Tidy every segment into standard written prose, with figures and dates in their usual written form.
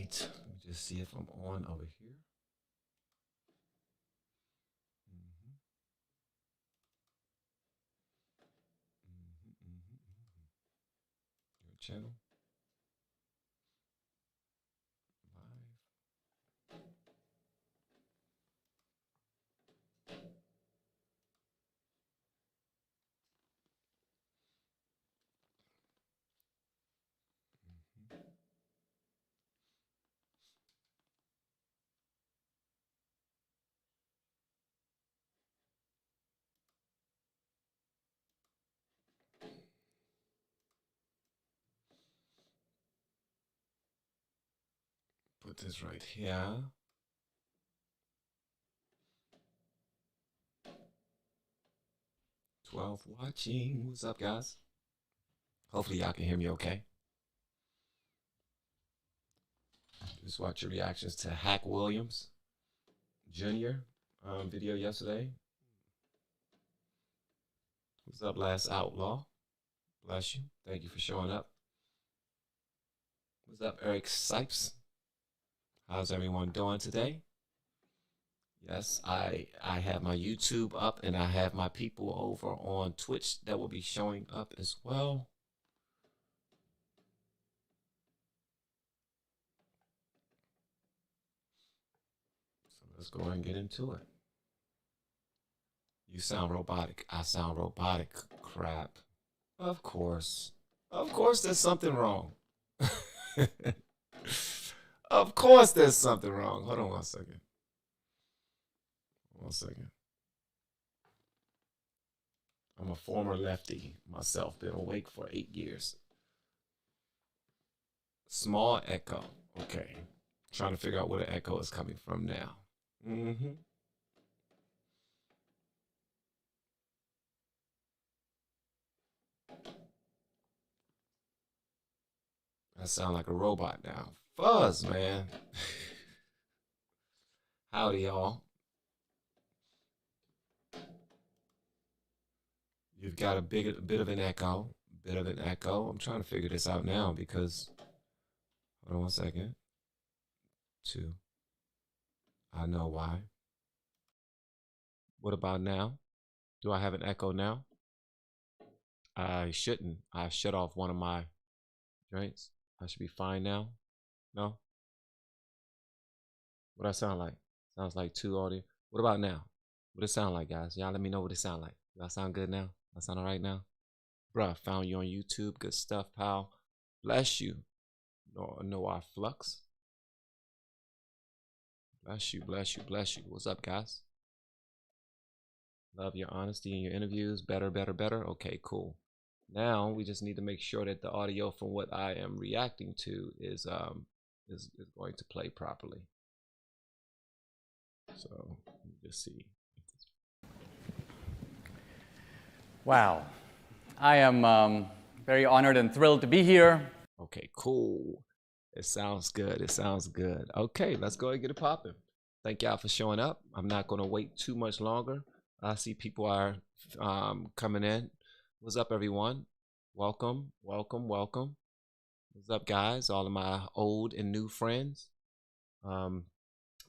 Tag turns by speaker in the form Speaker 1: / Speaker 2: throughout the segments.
Speaker 1: right. Let me just see if I'm on over here. Your channel. Put this right here. 12 watching. What's up, guys? Hopefully y'all can hear me okay. Just watch your reactions to Hack Williams Jr. Video yesterday. What's up, Last Outlaw? Bless you. Thank you for showing up. What's up, Eric Sipes? How's everyone doing today? Yes, I have my YouTube up and I have my people over on Twitch that will be showing up as well. So let's go ahead and get into it. You sound robotic. I sound robotic. Crap. Of course. Of course there's something wrong. Of course there's something wrong. Hold on 1 second. 1 second. I'm a former lefty myself. Been awake for 8 years. Small echo. Okay. Trying to figure out where the echo is coming from now. I sound like a robot now. Fuzz, man. Howdy, y'all. You've got a bit of an echo. I'm trying to figure this out now because, hold on 1 second. 2. I know why. What about now? Do I have an echo now? I shouldn't. I shut off one of my joints. I should be fine now. No? What I sound like? Sounds like 2 audio. What about now? What it sound like, guys? Y'all let me know what it sound like. Y'all sound good now? I sound all right now? Bruh, found you on YouTube. Good stuff, pal. Bless you. No, our flux. Bless you, bless you, bless you. What's up, guys? Love your honesty in your interviews. Better, better, better. Okay, cool. Now we just need to make sure that the audio from what I am reacting to is going to play properly. So let me just see.
Speaker 2: Wow. I am very honored and thrilled to be here.
Speaker 1: Okay, cool. It sounds good. It sounds good. Okay, let's go ahead and get it popping. Thank y'all for showing up. I'm not going to wait too much longer. I see people are coming in. What's up, everyone? Welcome, welcome, welcome. What's up, guys? All of my old and new friends.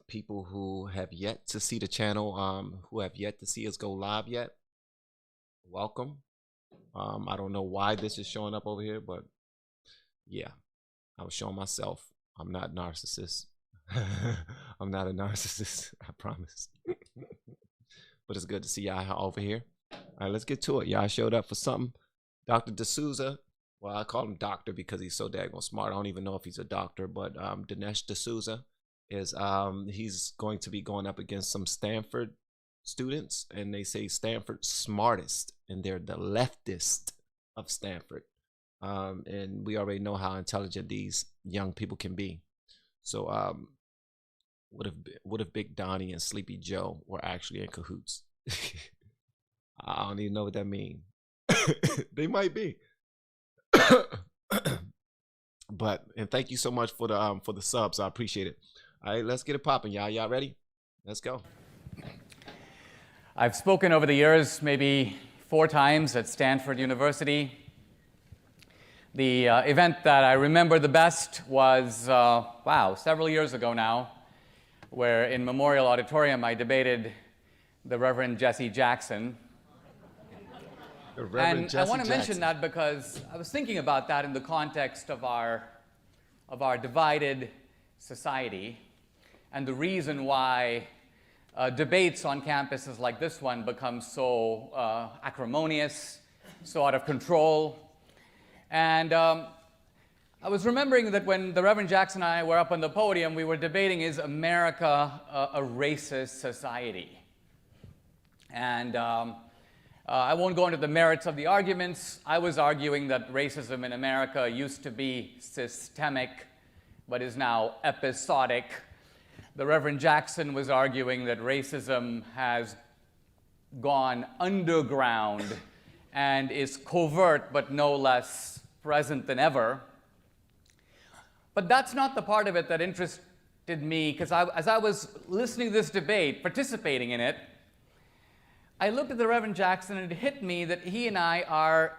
Speaker 1: People who have yet to see the channel, who have yet to see us go live yet. Welcome. I don't know why this is showing up over here, but yeah, I was showing myself. I'm not a narcissist. I'm not a narcissist, I promise. But it's good to see y'all over here. All right, let's get to it. Y'all showed up for something. Dr. DSouza, well, I call him doctor because he's so daggone smart. I don't even know if he's a doctor, but Dinesh D'Souza is, he's going to be going up against some Stanford students, and they say Stanford's smartest, and they're the leftist of Stanford. And we already know how intelligent these young people can be. So what if Big Donnie and Sleepy Joe were actually in cahoots? I don't even know what that means. They might be. But and thank you so much for the subs. I appreciate it. All right, let's get it popping, y'all. Y'all ready? Let's go.
Speaker 2: I've spoken over the years maybe 4 times at Stanford University. The event that I remember the best was, wow, several years ago now, where in Memorial Auditorium I debated the Reverend Jesse Jackson. And I want to mention that because I was thinking about that in the context of our divided society, and the reason why debates on campuses like this one become so acrimonious, so out of control. And I was remembering that when the Reverend Jackson and I were up on the podium, we were debating, is America a racist society? And I won't go into the merits of the arguments. I was arguing that racism in America used to be systemic, but is now episodic. The Reverend Jackson was arguing that racism has gone underground and is covert, but no less present than ever. But that's not the part of it that interested me, because as I was listening to this debate, participating in it, I looked at the Reverend Jackson and it hit me that he and I are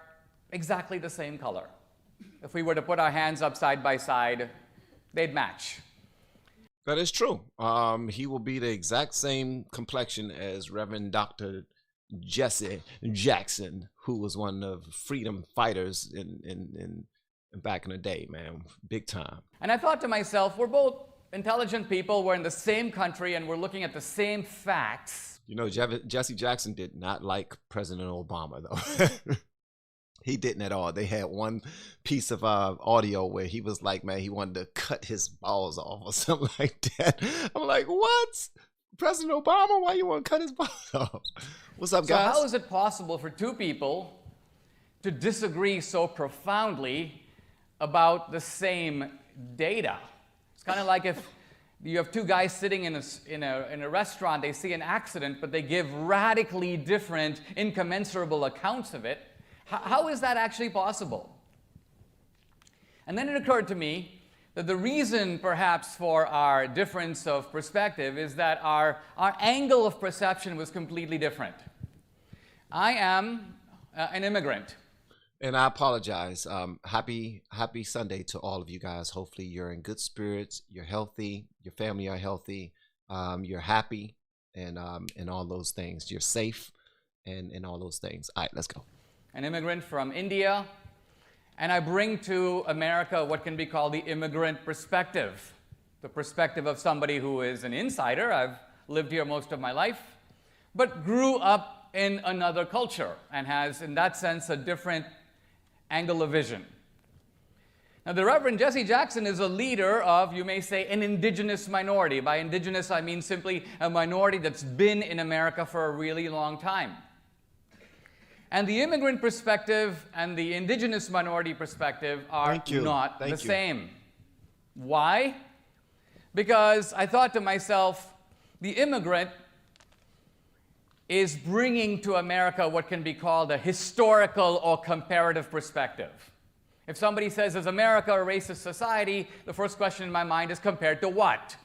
Speaker 2: exactly the same color. If we were to put our hands up side by side, they'd match.
Speaker 1: That is true. He will be the exact same complexion as Reverend Dr. Jesse Jackson, who was one of the freedom fighters in back in the day, man, big time.
Speaker 2: And I thought to myself, we're both intelligent people, we're in the same country, and we're looking at the same facts.
Speaker 1: You know, Jesse Jackson did not like President Obama, though. He didn't at all. They had one piece of audio where he was like, man, he wanted to cut his balls off or something like that. I'm like, what? President Obama, why you want to cut his balls off? What's up, guys?
Speaker 2: So how is it possible for two people to disagree so profoundly about the same data? It's kind of like if you have two guys sitting in a restaurant, they see an accident, but they give radically different, incommensurable accounts of it. How is that actually possible? And then it occurred to me that the reason perhaps for our difference of perspective is that our angle of perception was completely different. I am an immigrant.
Speaker 1: And I apologize. Happy Sunday to all of you guys. Hopefully you're in good spirits, you're healthy, your family are healthy, you're happy, and all those things. You're safe and all those things. All right, let's go.
Speaker 2: An immigrant from India, and I bring to America what can be called the immigrant perspective, the perspective of somebody who is an insider. I've lived here most of my life, but grew up in another culture and has, in that sense, a different angle of vision. Now, the Reverend Jesse Jackson is a leader of, you may say, an indigenous minority. By indigenous, I mean simply a minority that's been in America for a really long time. And the immigrant perspective and the indigenous minority perspective are not the same. Why? Because I thought to myself, the immigrant is bringing to America what can be called a historical or comparative perspective. If somebody says, is America a racist society? The first question in my mind is, compared to what?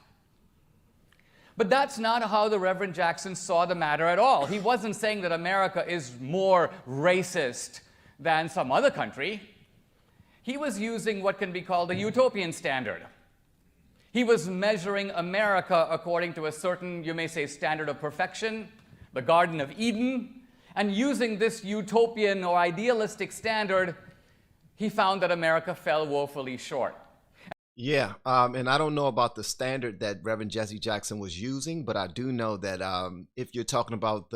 Speaker 2: But that's not how the Reverend Jackson saw the matter at all. He wasn't saying that America is more racist than some other country. He was using what can be called a utopian standard. He was measuring America according to a certain, you may say, standard of perfection, the Garden of Eden, and using this utopian or idealistic standard, he found that America fell woefully short.
Speaker 1: Yeah, and I don't know about the standard that Reverend Jesse Jackson was using, but I do know that if you're talking about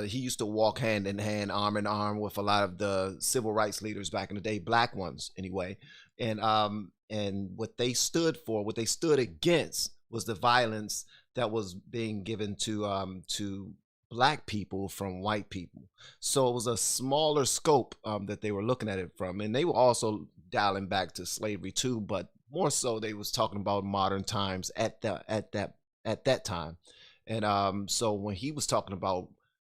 Speaker 1: he used to walk hand in hand, arm in arm with a lot of the civil rights leaders back in the day, black ones anyway, and what they stood for, what they stood against, was the violence that was being given to black people from white people. So it was a smaller scope that they were looking at it from, and they were also dialing back to slavery too, but more so they was talking about modern times at that time. And so when he was talking about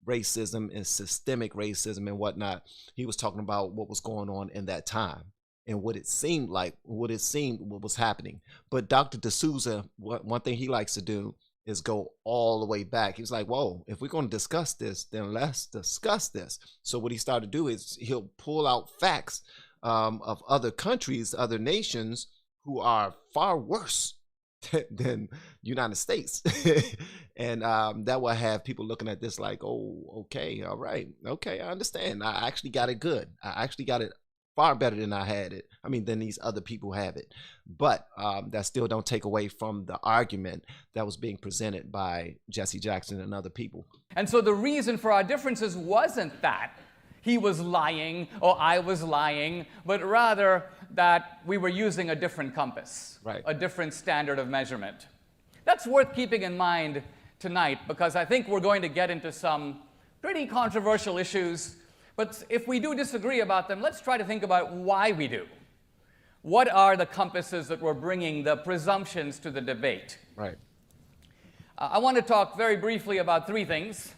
Speaker 1: racism and systemic racism and whatnot, he was talking about what was going on in that time and what it seemed what was happening. But Dr. DSouza, one thing he likes to do is go all the way back. He was like, whoa, if we're going to discuss this, then let's discuss this. So what he started to do is he'll pull out facts of other countries, other nations who are far worse than United States. And that will have people looking at this like, oh, okay, all right, okay, I understand. I actually got it good. I actually got it far better than I had it. I mean, than these other people have it. But that still don't take away from the argument that was being presented by Jesse Jackson and other people.
Speaker 2: And so the reason for our differences wasn't that he was lying or I was lying, but rather that we were using a different compass,
Speaker 1: right,
Speaker 2: a different standard of measurement. That's worth keeping in mind tonight, because I think we're going to get into some pretty controversial issues. But if we do disagree about them, let's try to think about why we do. What are the compasses that we're bringing the presumptions to the debate?
Speaker 1: Right.
Speaker 2: I want to talk very briefly about three things,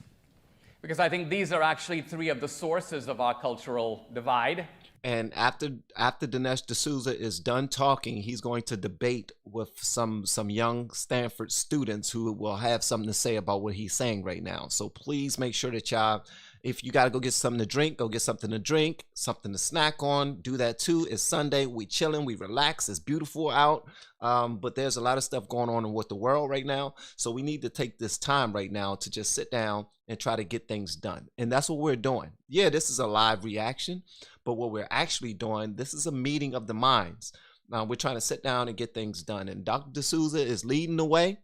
Speaker 2: because I think these are actually three of the sources of our cultural divide.
Speaker 1: And after Dinesh D'Souza is done talking, he's going to debate with some young Stanford students who will have something to say about what he's saying right now. So please make sure that y'all, if you got to go get something to drink, go get something to drink, something to snack on. Do that too. It's Sunday. We chilling. We relax. It's beautiful out. But there's a lot of stuff going on with the world right now. So we need to take this time right now to just sit down and try to get things done. And that's what we're doing. Yeah, this is a live reaction. But what we're actually doing, this is a meeting of the minds. We're trying to sit down and get things done. And Dr. D'Souza is leading the way.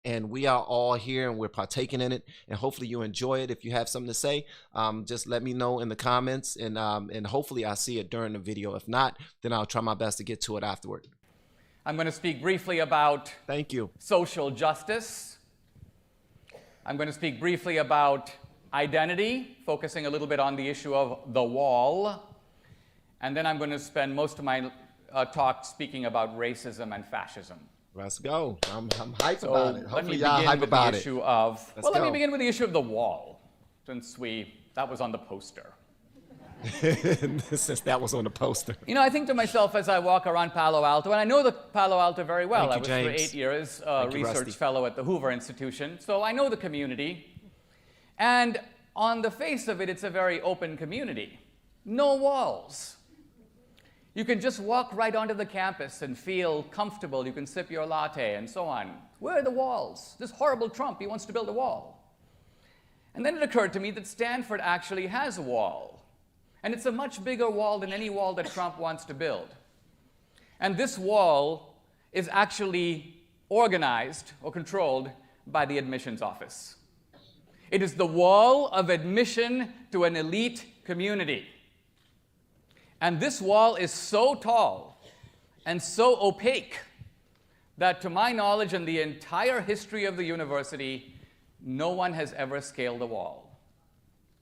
Speaker 1: And we are all here and we're partaking in it. And hopefully you enjoy it. If you have something to say, just let me know in the comments. And hopefully I'll see it during the video. If not, then I'll try my best to get to it afterward.
Speaker 2: I'm going to speak briefly about
Speaker 1: Thank you.
Speaker 2: social justice. I'm going to speak briefly about identity, focusing a little bit on the issue of the wall. And then I'm going to spend most of my talk speaking about racism and fascism.
Speaker 1: Let's go. I'm hyped about it. Hopefully y'all
Speaker 2: hype
Speaker 1: about
Speaker 2: it. Let me begin with the issue of the wall, since that was on the poster.
Speaker 1: Since that was on the poster.
Speaker 2: You know, I think to myself as I walk around Palo Alto, and I know the Palo Alto very well. I was for 8 years a research fellow at the Hoover Institution, so I know the community. And on the face of it, it's a very open community. No walls. You can just walk right onto the campus and feel comfortable. You can sip your latte and so on. Where are the walls? This horrible Trump, he wants to build a wall. And then it occurred to me that Stanford actually has a wall. And it's a much bigger wall than any wall that Trump wants to build. And this wall is actually organized or controlled by the admissions office. It is the wall of admission to an elite community. And this wall is so tall and so opaque that, to my knowledge, in the entire history of the university, no one has ever scaled a wall.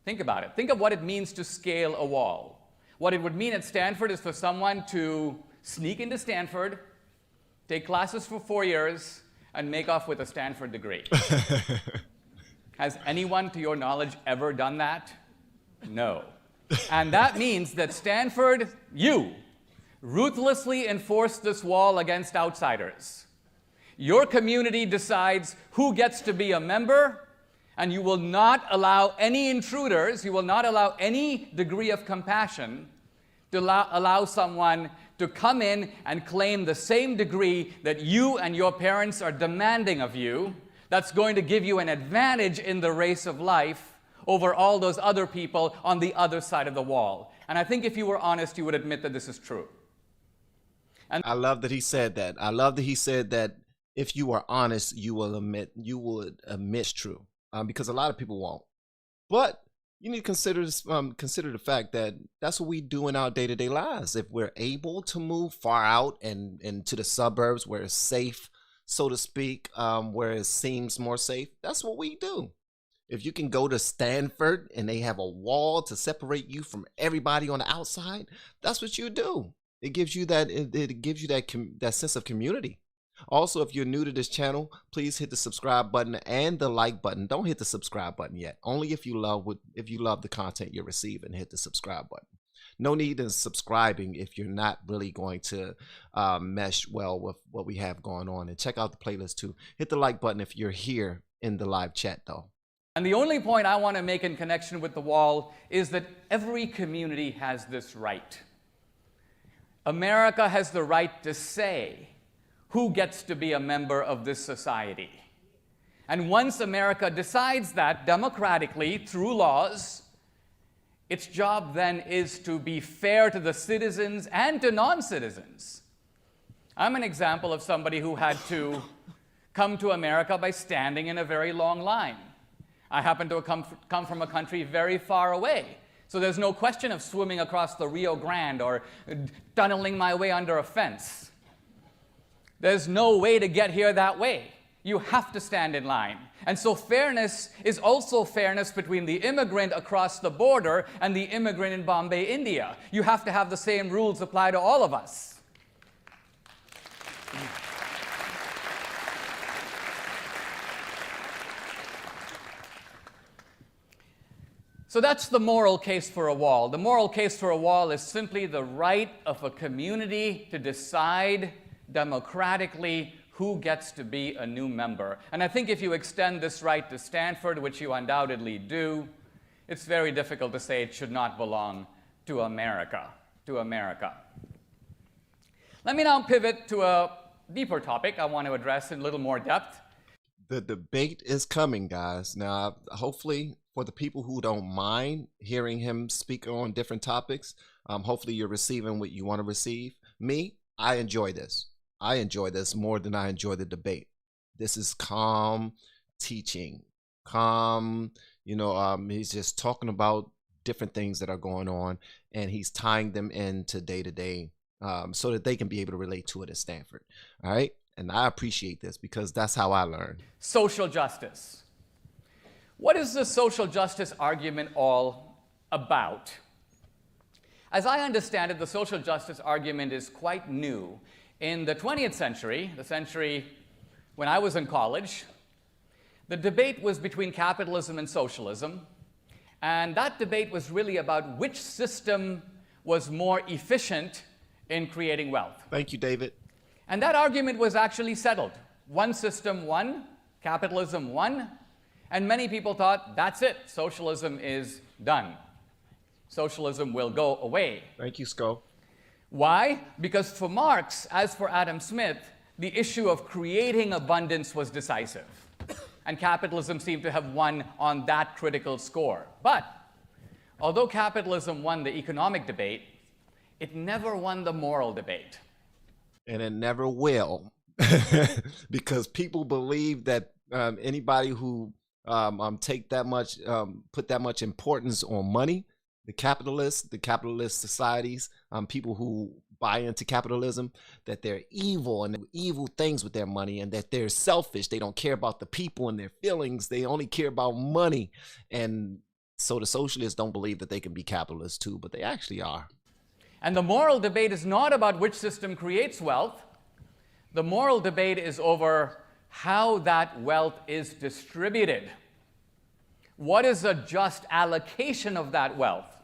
Speaker 2: Think about it. Think of what it means to scale a wall. What it would mean at Stanford is for someone to sneak into Stanford, take classes for 4 years, and make off with a Stanford degree. Has anyone, to your knowledge, ever done that? No. And that means that Stanford, you, ruthlessly enforce this wall against outsiders. Your community decides who gets to be a member, and you will not allow any intruders, you will not allow any degree of compassion to allow someone to come in and claim the same degree that you and your parents are demanding of you, that's going to give you an advantage in the race of life over all those other people on the other side of the wall. And I think if you were honest, you would admit that this is true. And
Speaker 1: I love that he said that. I love that he said that if you are honest, you would admit it's true, because a lot of people won't. But you need to consider the fact that that's what we do in our day-to-day lives. If we're able to move far out and into the suburbs where it's safe, so to speak, where it seems more safe, that's what we do. If you can go to Stanford and they have a wall to separate you from everybody on the outside, that's what you do. It gives you that. It gives you that sense of community. Also, if you're new to this channel, please hit the subscribe button and the like button. Don't hit the subscribe button yet. Only if you love the content you're receiving, hit the subscribe button. No need in subscribing if you're not really going to mesh well with what we have going on. And check out the playlist too. Hit the like button if you're here in the live chat though.
Speaker 2: And the only point I want to make in connection with the wall is that every community has this right. America has the right to say who gets to be a member of this society. And once America decides that democratically through laws, its job then is to be fair to the citizens and to non-citizens. I'm an example of somebody who had to come to America by standing in a very long line. I happen to come from a country very far away, so there's no question of swimming across the Rio Grande or tunneling my way under a fence. There's no way to get here that way. You have to stand in line. And so fairness is also fairness between the immigrant across the border and the immigrant in Bombay, India. You have to have the same rules apply to all of us. So that's the moral case for a wall. The moral case for a wall is simply the right of a community to decide democratically who gets to be a new member. And I think if you extend this right to Stanford, which you undoubtedly do, it's very difficult to say it should not belong to America. Let me now pivot to a deeper topic I want to address in a little more depth.
Speaker 1: The debate is coming, guys. Now, hopefully, for the people who don't mind hearing him speak on different topics, hopefully you're receiving what you want to receive. Me, I enjoy this. I enjoy this more than I enjoy the debate. This is calm teaching, calm, he's just talking about different things that are going on, and he's tying them into day to day so that they can be able to relate to it at Stanford. All right. And I appreciate this because that's how I learn.
Speaker 2: Social justice. What is the social justice argument all about? As I understand it, the social justice argument is quite new. In the 20th century, the century when I was in college, the debate was between capitalism and socialism. And that debate was really about which system was more efficient in creating wealth.
Speaker 1: Thank you, David.
Speaker 2: And that argument was actually settled. One system won, capitalism won, and many people thought, that's it, socialism is done. Socialism will go away.
Speaker 1: Thank you, Sko.
Speaker 2: Why? Because for Marx, as for Adam Smith, the issue of creating abundance was decisive. And capitalism seemed to have won on that critical score. But although capitalism won the economic debate, it never won the moral debate.
Speaker 1: And it never will, because people believe that anybody who take that much, put that much importance on money, the capitalist societies, people who buy into capitalism, that they're evil and evil things with their money, and that they're selfish. They don't care about the people and their feelings. They only care about money. And so the socialists don't believe that they can be capitalists too, but they actually are.
Speaker 2: And the moral debate is not about which system creates wealth. The moral debate is over how that wealth is distributed. What is a just allocation of that wealth?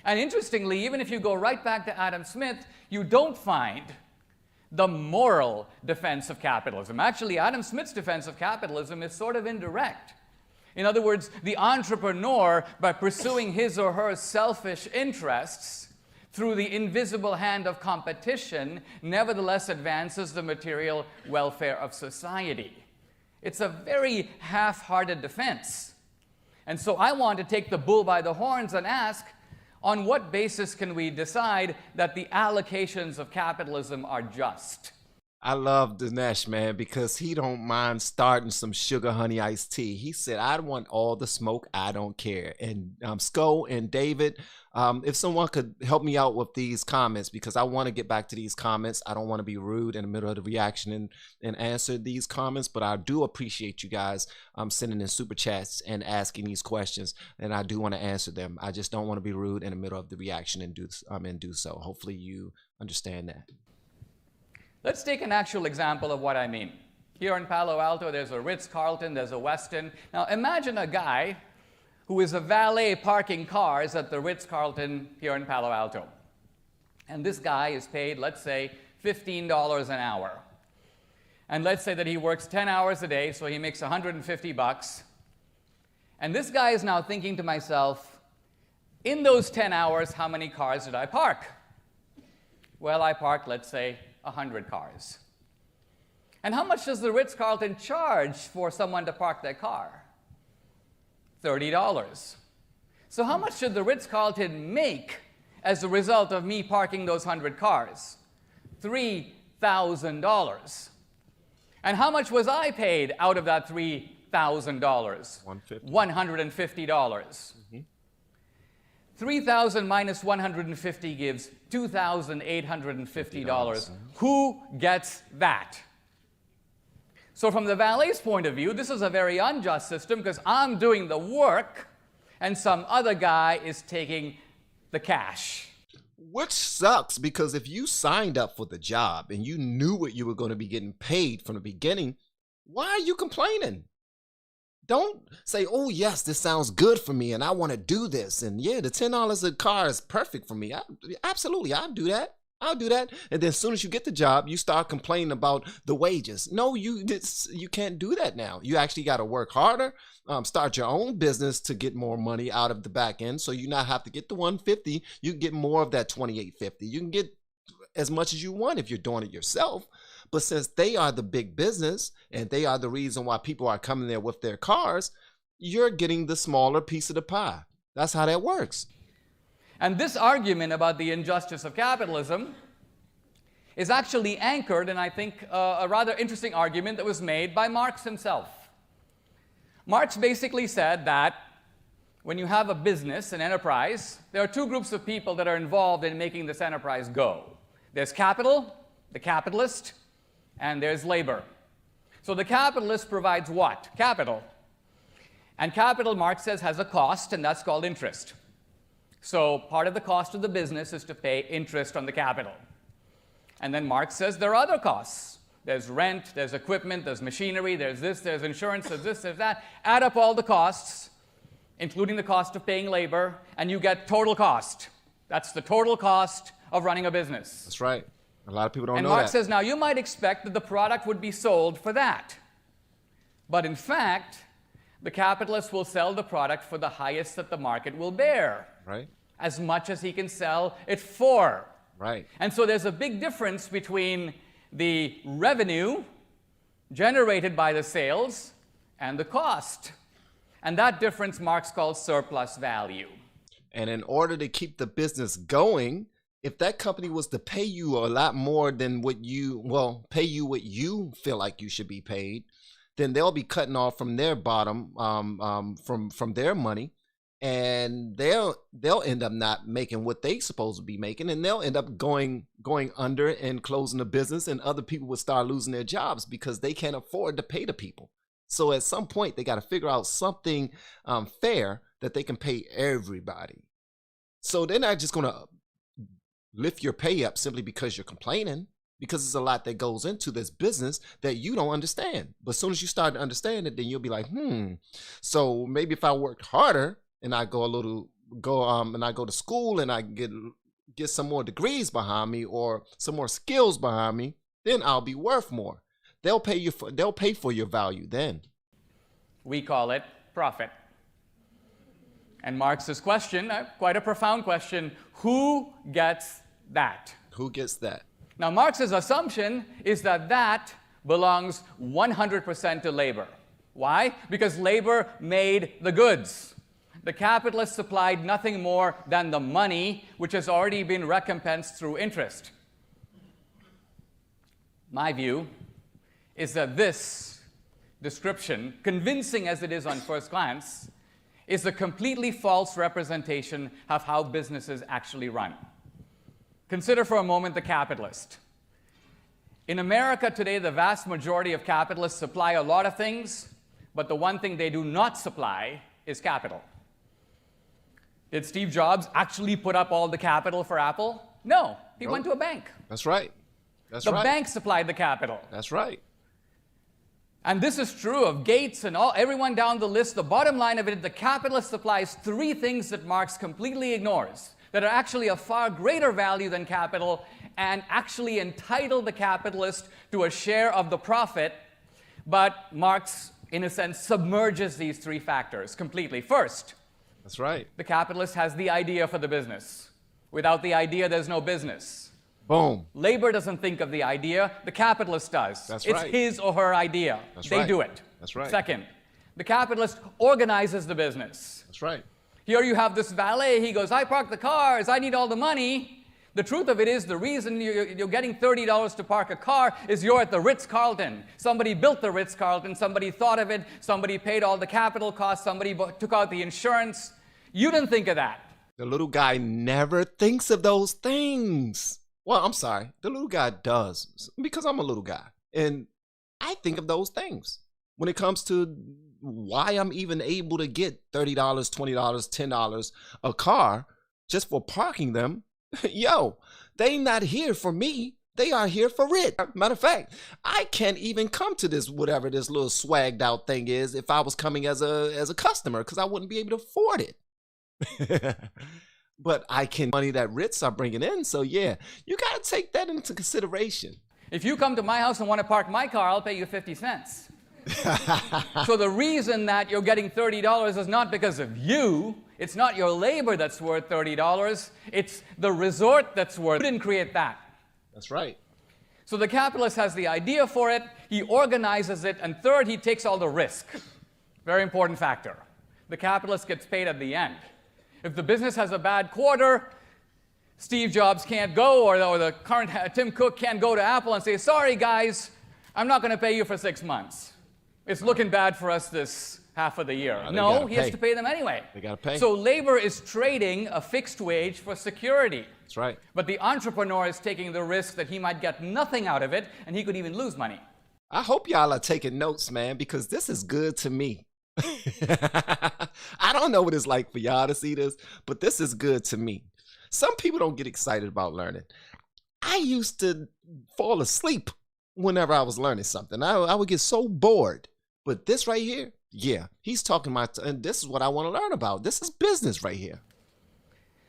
Speaker 2: And interestingly, even if you go right back to Adam Smith, you don't find the moral defense of capitalism. Actually, Adam Smith's defense of capitalism is sort of indirect. In other words, the entrepreneur, by pursuing his or her selfish interests, through the invisible hand of competition, nevertheless advances the material welfare of society. It's a very half-hearted defense. And so I want to take the bull by the horns and ask, on what basis can we decide that the allocations of capitalism are just?
Speaker 1: I love Dinesh, man, because he don't mind starting some sugar honey iced tea. He said, I want all the smoke, I don't care. And Sko and David, if someone could help me out with these comments, because I want to get back to these comments. I don't want to be rude in the middle of the reaction and answer these comments, but I do appreciate you guys sending in super chats and asking these questions, and I do want to answer them. I just don't want to be rude in the middle of the reaction and do so. Hopefully you understand that.
Speaker 2: Let's take an actual example of what I mean. Here in Palo Alto, there's a Ritz-Carlton, there's a Westin. Now imagine a guy who is a valet parking cars at the Ritz-Carlton here in Palo Alto. And this guy is paid, let's say, $15 an hour. And let's say that he works 10 hours a day, so he makes 150 bucks. And this guy is now thinking to myself, in those 10 hours, how many cars did I park? Well, I parked, let's say, 100 cars. And how much does the Ritz-Carlton charge for someone to park their car? $30. So how much should the Ritz-Carlton make as a result of me parking those 100 cars? $3,000. And how much was I paid out of that $3,000? $150. 3,000 minus 150 gives $2,850. Who gets that? So from the valet's point of view, this is a very unjust system because I'm doing the work and some other guy is taking the cash.
Speaker 1: Which sucks, because if you signed up for the job and you knew what you were going to be getting paid from the beginning, why are you complaining? Don't say, oh, yes, this sounds good for me and I want to do this. And yeah, the $10 a car is perfect for me. Absolutely, I'll do that. I'll do that. And then as soon as you get the job, you start complaining about the wages. No, you can't do that now. You actually got to work harder, start your own business to get more money out of the back end. So you not have to get the 150. You can get more of that 2850. You can get as much as you want if you're doing it yourself. But since they are the big business and they are the reason why people are coming there with their cars, you're getting the smaller piece of the pie. That's how that works.
Speaker 2: And this argument about the injustice of capitalism is actually anchored in, I think, a rather interesting argument that was made by Marx himself. Marx basically said that when you have a business, an enterprise, there are two groups of people that are involved in making this enterprise go. There's capital, the capitalist, and there's labor. So the capitalist provides what? Capital. And capital, Marx says, has a cost, and that's called interest. So part of the cost of the business is to pay interest on the capital. And then Marx says there are other costs. There's rent, there's equipment, there's machinery, there's this, there's insurance, there's this, there's that. Add up all the costs, including the cost of paying labor, and you get total cost. That's the total cost of running a business.
Speaker 1: That's right. A lot of people don't know that.
Speaker 2: And Marx says, now you might expect that the product would be sold for that. But in fact, the capitalist will sell the product for the highest that the market will bear.
Speaker 1: Right.
Speaker 2: As much as he can sell it for.
Speaker 1: Right.
Speaker 2: And so there's a big difference between the revenue generated by the sales and the cost. And that difference Marx calls surplus value.
Speaker 1: And in order to keep the business going, if that company was to pay you a lot more than what you, pay you what you feel like you should be paid, then they'll be cutting off from their bottom, from their money. And they'll end up not making what they supposed to be making, and they'll end up going under and closing the business, and other people will start losing their jobs because they can't afford to pay the people. So at some point they got to figure out something fair that they can pay everybody. So they're not just gonna lift your pay up simply because you're complaining, because there's a lot that goes into this business that you don't understand. But as soon as you start to understand it, then you'll be like, so maybe if I worked harder and I go to school and I get some more degrees behind me or some more skills behind me, then I'll be worth more. They'll pay for your value then.
Speaker 2: We call it profit. And Marx's question, quite a profound question, who gets that?
Speaker 1: Who gets that?
Speaker 2: Now Marx's assumption is that that belongs 100% to labor. Why? Because labor made the goods. The capitalist supplied nothing more than the money, which has already been recompensed through interest. My view is that this description, convincing as it is on first glance, is a completely false representation of how businesses actually run. Consider for a moment the capitalist. In America today, the vast majority of capitalists supply a lot of things, but the one thing they do not supply is capital. Did Steve Jobs actually put up all the capital for Apple? No, he went to a bank.
Speaker 1: That's right. That's
Speaker 2: right.
Speaker 1: The
Speaker 2: bank supplied the capital.
Speaker 1: That's right.
Speaker 2: And this is true of Gates and everyone down the list. The bottom line of it, the capitalist supplies three things that Marx completely ignores, that are actually of far greater value than capital and actually entitle the capitalist to a share of the profit. But Marx, in a sense, submerges these three factors completely. First,
Speaker 1: that's right.
Speaker 2: The capitalist has the idea for the business. Without the idea, there's no business.
Speaker 1: Boom.
Speaker 2: Labor doesn't think of the idea, the capitalist does.
Speaker 1: That's
Speaker 2: it's
Speaker 1: right.
Speaker 2: his or her idea.
Speaker 1: That's
Speaker 2: they
Speaker 1: right.
Speaker 2: do it.
Speaker 1: That's right.
Speaker 2: Second, the capitalist organizes the business.
Speaker 1: That's right.
Speaker 2: Here you have this valet, he goes, I park the cars, I need all the money. The truth of it is the reason you're getting $30 to park a car is you're at the Ritz-Carlton. Somebody built the Ritz-Carlton, somebody thought of it, somebody paid all the capital costs, somebody took out the insurance. You didn't think of that.
Speaker 1: The little guy never thinks of those things. Well, I'm sorry. The little guy does, because I'm a little guy. And I think of those things when it comes to why I'm even able to get $30, $20, $10 a car just for parking them. Yo, they not here for me. They are here for it. Matter of fact, I can't even come to this, whatever this little swagged out thing is, if I was coming as a customer, because I wouldn't be able to afford it. But I can money that Ritz are bringing in. So yeah, you got to take that into consideration.
Speaker 2: If you come to my house and want to park my car, I'll pay you 50 cents. So the reason that you're getting $30 is not because of you. It's not your labor that's worth $30. It's the resort that's worth. You didn't create that.
Speaker 1: That's right.
Speaker 2: So the capitalist has the idea for it. He organizes it. And third, he takes all the risk. Very important factor. The capitalist gets paid at the end. If the business has a bad quarter, Steve Jobs can't go, or the current Tim Cook can't go to Apple and say, sorry guys, I'm not going to pay you for 6 months. It's looking bad for us this half of the year. No, he has to pay them anyway.
Speaker 1: They got to pay.
Speaker 2: So labor is trading a fixed wage for security.
Speaker 1: That's right.
Speaker 2: But the entrepreneur is taking the risk that he might get nothing out of it, and he could even lose money.
Speaker 1: I hope y'all are taking notes, man, because this is good to me. I don't know what it's like for y'all to see this, but this is good to me. Some people don't get excited about learning. I used to fall asleep whenever I was learning something. I would get so bored. But this right here, yeah, he's talking and this is what I want to learn about. This is business right here.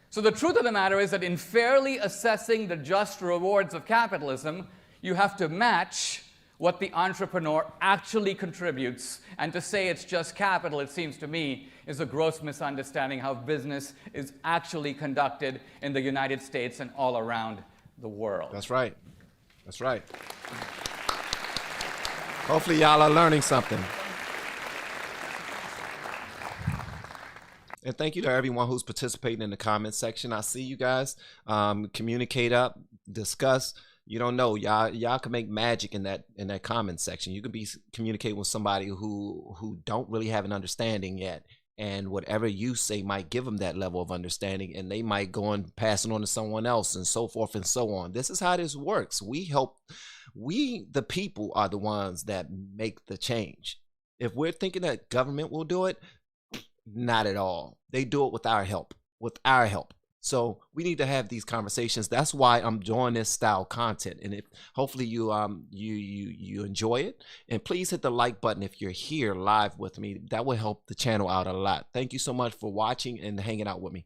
Speaker 2: So the truth of the matter is that in fairly assessing the just rewards of capitalism, you have to match what the entrepreneur actually contributes. And to say it's just capital, it seems to me, is a gross misunderstanding how business is actually conducted in the United States and all around the world.
Speaker 1: That's right. That's right. Hopefully y'all are learning something. And thank you to everyone who's participating in the comment section. I see you guys. Communicate up, discuss. You don't know, y'all can make magic in that comment section. You could be communicating with somebody who don't really have an understanding yet, and whatever you say might give them that level of understanding, and they might go and pass it on to someone else, and so forth and so on. This is how this works. We the people are the ones that make the change. If we're thinking that government will do it, not at all. They do it with our help. So we need to have these conversations. That's why I'm doing this style content. And hopefully you enjoy it. And please hit the like button if you're here live with me. That will help the channel out a lot. Thank you so much for watching and hanging out with me.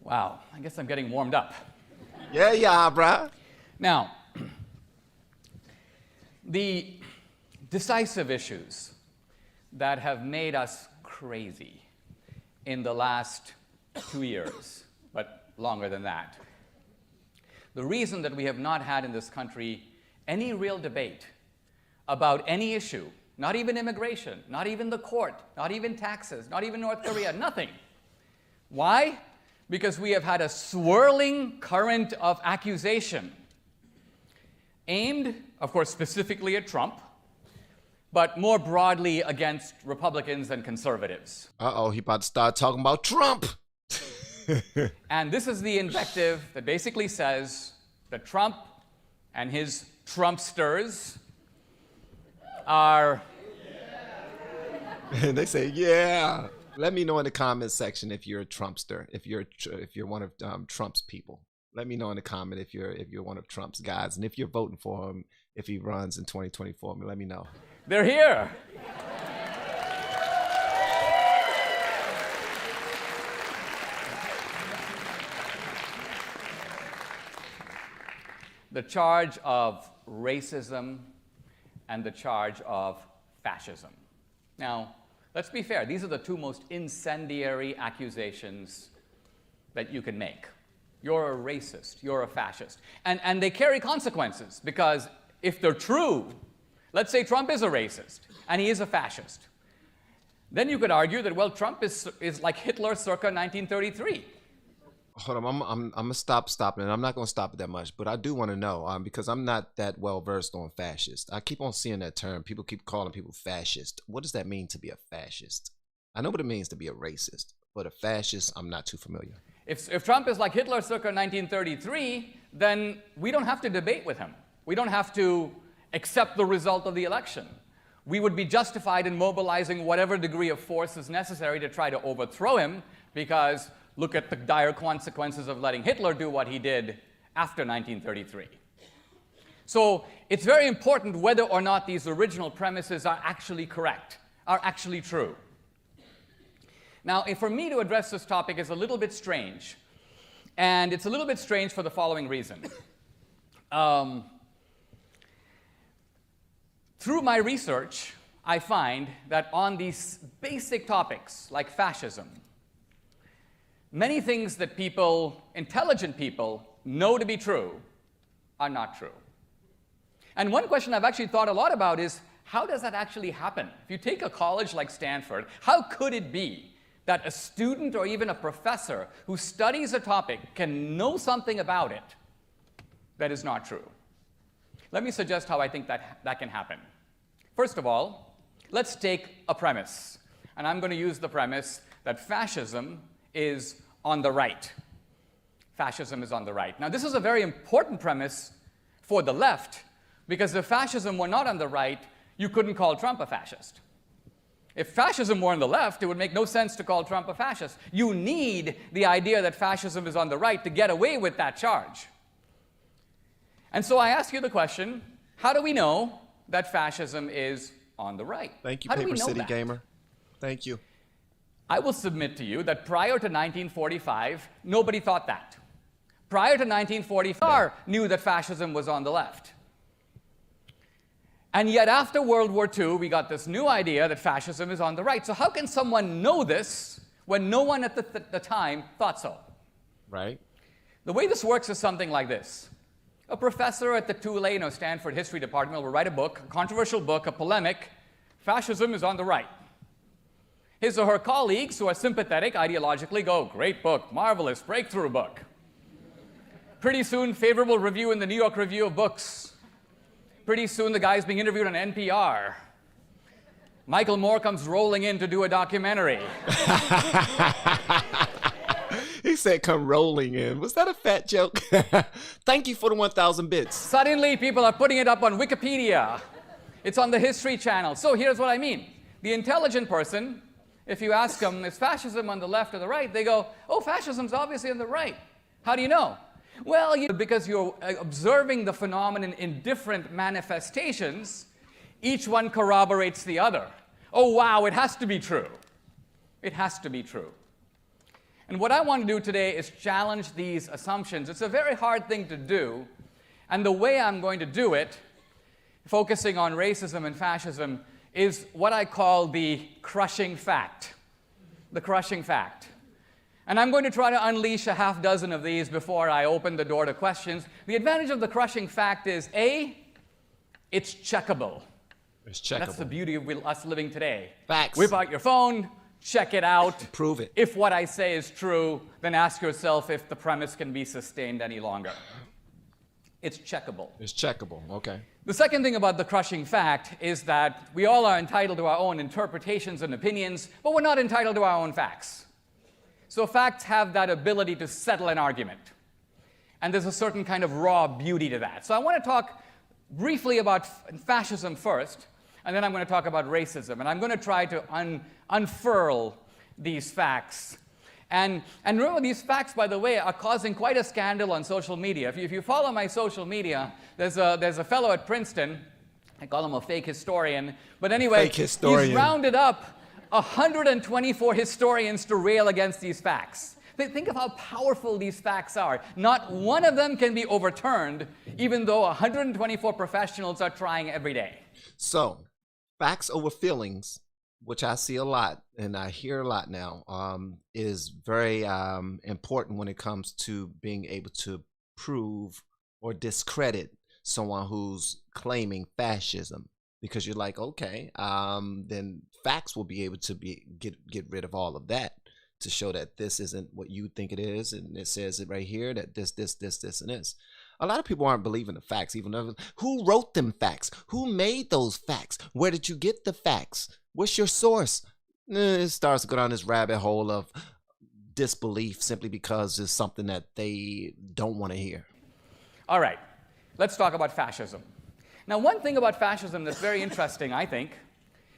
Speaker 2: Wow, I guess I'm getting warmed up.
Speaker 1: Yeah, bruh.
Speaker 2: Now, the decisive issues that have made us crazy in the last 2 years, but longer than that. The reason that we have not had in this country any real debate about any issue, not even immigration, not even the court, not even taxes, not even North Korea, nothing. Why? Because we have had a swirling current of accusation aimed, of course, specifically at Trump, but more broadly against Republicans and conservatives.
Speaker 1: Uh-oh, he about to start talking about Trump.
Speaker 2: And this is the invective that basically says that Trump and his Trumpsters are...
Speaker 1: They say, yeah. Let me know in the comments section if you're a Trumpster, if you're one of Trump's people. Let me know in the comment if you're one of Trump's guys, and if you're voting for him, if he runs in 2024. Let me know.
Speaker 2: They're here. The charge of racism and the charge of fascism. Now, let's be fair. These are the two most incendiary accusations that you can make. you're a racist, you're a fascist. And they carry consequences, because if they're true, let's say Trump is a racist and he is a fascist, then you could argue that, well, Trump is like Hitler circa 1933.
Speaker 1: Hold on, I'm gonna stopping, and I'm not gonna stop it that much, but I do want to know, because I'm not that well versed on fascist. I keep on seeing that term. People keep calling people fascist. What does that mean to be a fascist? I know what it means to be a racist, but a fascist, I'm not too familiar.
Speaker 2: If Trump is like Hitler circa 1933, then we don't have to debate with him. We don't have to accept the result of the election. We would be justified in mobilizing whatever degree of force is necessary to try to overthrow him, because look at the dire consequences of letting Hitler do what he did after 1933. So it's very important whether or not these original premises are actually correct, are actually true. Now, for me to address this topic is a little bit strange. And it's a little bit strange for the following reason. Through my research, I find that on these basic topics like fascism, many things that people, intelligent people, know to be true are not true. And one question I've actually thought a lot about is, how does that actually happen? If you take a college like Stanford, how could it be that a student or even a professor who studies a topic can know something about it that is not true? Let me suggest how I think that can happen. First of all, let's take a premise. And I'm going to use the premise that fascism is on the right. Fascism is on the right. Now, this is a very important premise for the left, because if fascism were not on the right, you couldn't call Trump a fascist. If fascism were on the left, it would make no sense to call Trump a fascist. You need the idea that fascism is on the right to get away with that charge. And so I ask you the question, how do we know that fascism is on the right?
Speaker 1: Thank you,
Speaker 2: how do we
Speaker 1: Paper
Speaker 2: know
Speaker 1: City
Speaker 2: that?
Speaker 1: Gamer. Thank you.
Speaker 2: I will submit to you that prior to 1945, nobody thought that. Prior to 1945, knew that fascism was on the left. And yet after World War II, we got this new idea that fascism is on the right. So how can someone know this when no one at the time thought so?
Speaker 1: Right.
Speaker 2: The way this works is something like this. A professor at the Tulane or Stanford history department will write a book, a controversial book, a polemic, fascism is on the right. His or her colleagues who are sympathetic ideologically go, great book, marvelous, breakthrough book. Pretty soon, favorable review in the New York Review of Books. Pretty soon, the guy's being interviewed on NPR. Michael Moore comes rolling in to do a documentary.
Speaker 1: He said, come rolling in. Was that a fat joke? Thank you for the 1,000 bits.
Speaker 2: Suddenly, people are putting it up on Wikipedia. It's on the History Channel. So here's what I mean. The intelligent person, if you ask them, is fascism on the left or the right? They go, oh, fascism's obviously on the right. How do you know? Well, because you're observing the phenomenon in different manifestations, each one corroborates the other. Oh, wow, it has to be true. It has to be true. And what I want to do today is challenge these assumptions. It's a very hard thing to do, and the way I'm going to do it, focusing on racism and fascism, is what I call the crushing fact. The crushing fact. And I'm going to try to unleash a half dozen of these before I open the door to questions. The advantage of the crushing fact is, A, it's checkable.
Speaker 1: It's checkable.
Speaker 2: That's the beauty of us living today.
Speaker 1: Facts.
Speaker 2: Whip out your phone, check it out.
Speaker 1: Prove it.
Speaker 2: If what I say is true, then ask yourself if the premise can be sustained any longer. It's checkable.
Speaker 1: It's checkable, okay.
Speaker 2: The second thing about the crushing fact is that we all are entitled to our own interpretations and opinions, but we're not entitled to our own facts. So facts have that ability to settle an argument. And there's a certain kind of raw beauty to that. So I want to talk briefly about fascism first, and then I'm going to talk about racism. And I'm going to try to unfurl these facts. And remember, these facts, by the way, are causing quite a scandal on social media. If you follow my social media, there's a fellow at Princeton, I call him a fake historian, but anyway, he's rounded up 124 historians to rail against these facts. Think of how powerful these facts are. Not one of them can be overturned, even though 124 professionals are trying every day.
Speaker 1: So, facts over feelings which I see a lot and I hear a lot now, is very important when it comes to being able to prove or discredit someone who's claiming fascism, because you're like, okay, then facts will be able to get rid of all of that, to show that this isn't what you think it is, and it says it right here that this, and this. A lot of people aren't believing the facts, even though who wrote them facts? Who made those facts? Where did you get the facts? What's your source? It starts to go down this rabbit hole of disbelief simply because it's something that they don't want to hear.
Speaker 2: All right, let's talk about fascism. Now, one thing about fascism that's very interesting, I think,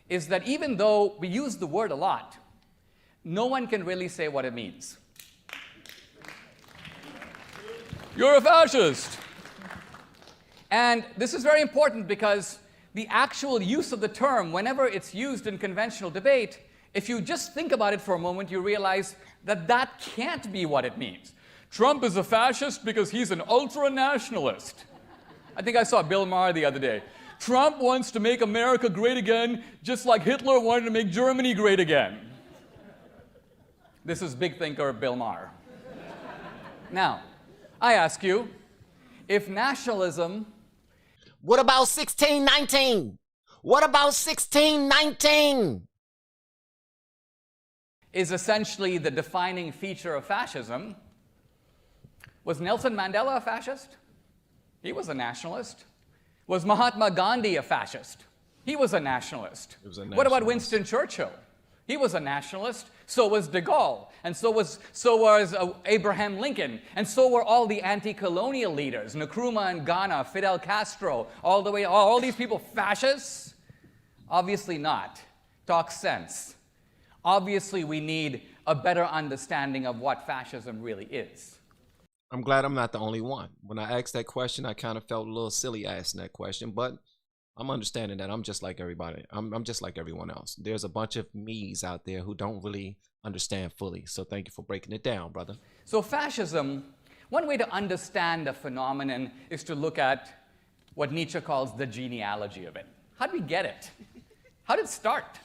Speaker 2: is that even though we use the word a lot, no one can really say what it means. You're a fascist. And this is very important because the actual use of the term, whenever it's used in conventional debate, if you just think about it for a moment, you realize that that can't be what it means. Trump is a fascist because he's an ultra-nationalist. I think I saw Bill Maher the other day. Trump wants to make America great again, just like Hitler wanted to make Germany great again. This is big thinker Bill Maher. Now, I ask you, if nationalism...
Speaker 1: What about 1619? What about 1619?
Speaker 2: ...is essentially the defining feature of fascism, was Nelson Mandela a fascist? He was a nationalist. Was Mahatma Gandhi a fascist? He was a nationalist. What about Winston Churchill? He was a nationalist. So was de Gaulle, and so was Abraham Lincoln, and so were all the anti-colonial leaders, Nkrumah in Ghana, Fidel Castro, all these people fascists? Obviously not. Talk sense. Obviously we need a better understanding of what fascism really is.
Speaker 1: I'm glad I'm not the only one. When I asked that question, I kind of felt a little silly asking that question, but I'm understanding that I'm just like everybody. I'm just like everyone else. There's a bunch of me's out there who don't really understand fully. So thank you for breaking it down, brother.
Speaker 2: So fascism, one way to understand a phenomenon is to look at what Nietzsche calls the genealogy of it. How did we get it? How did it start?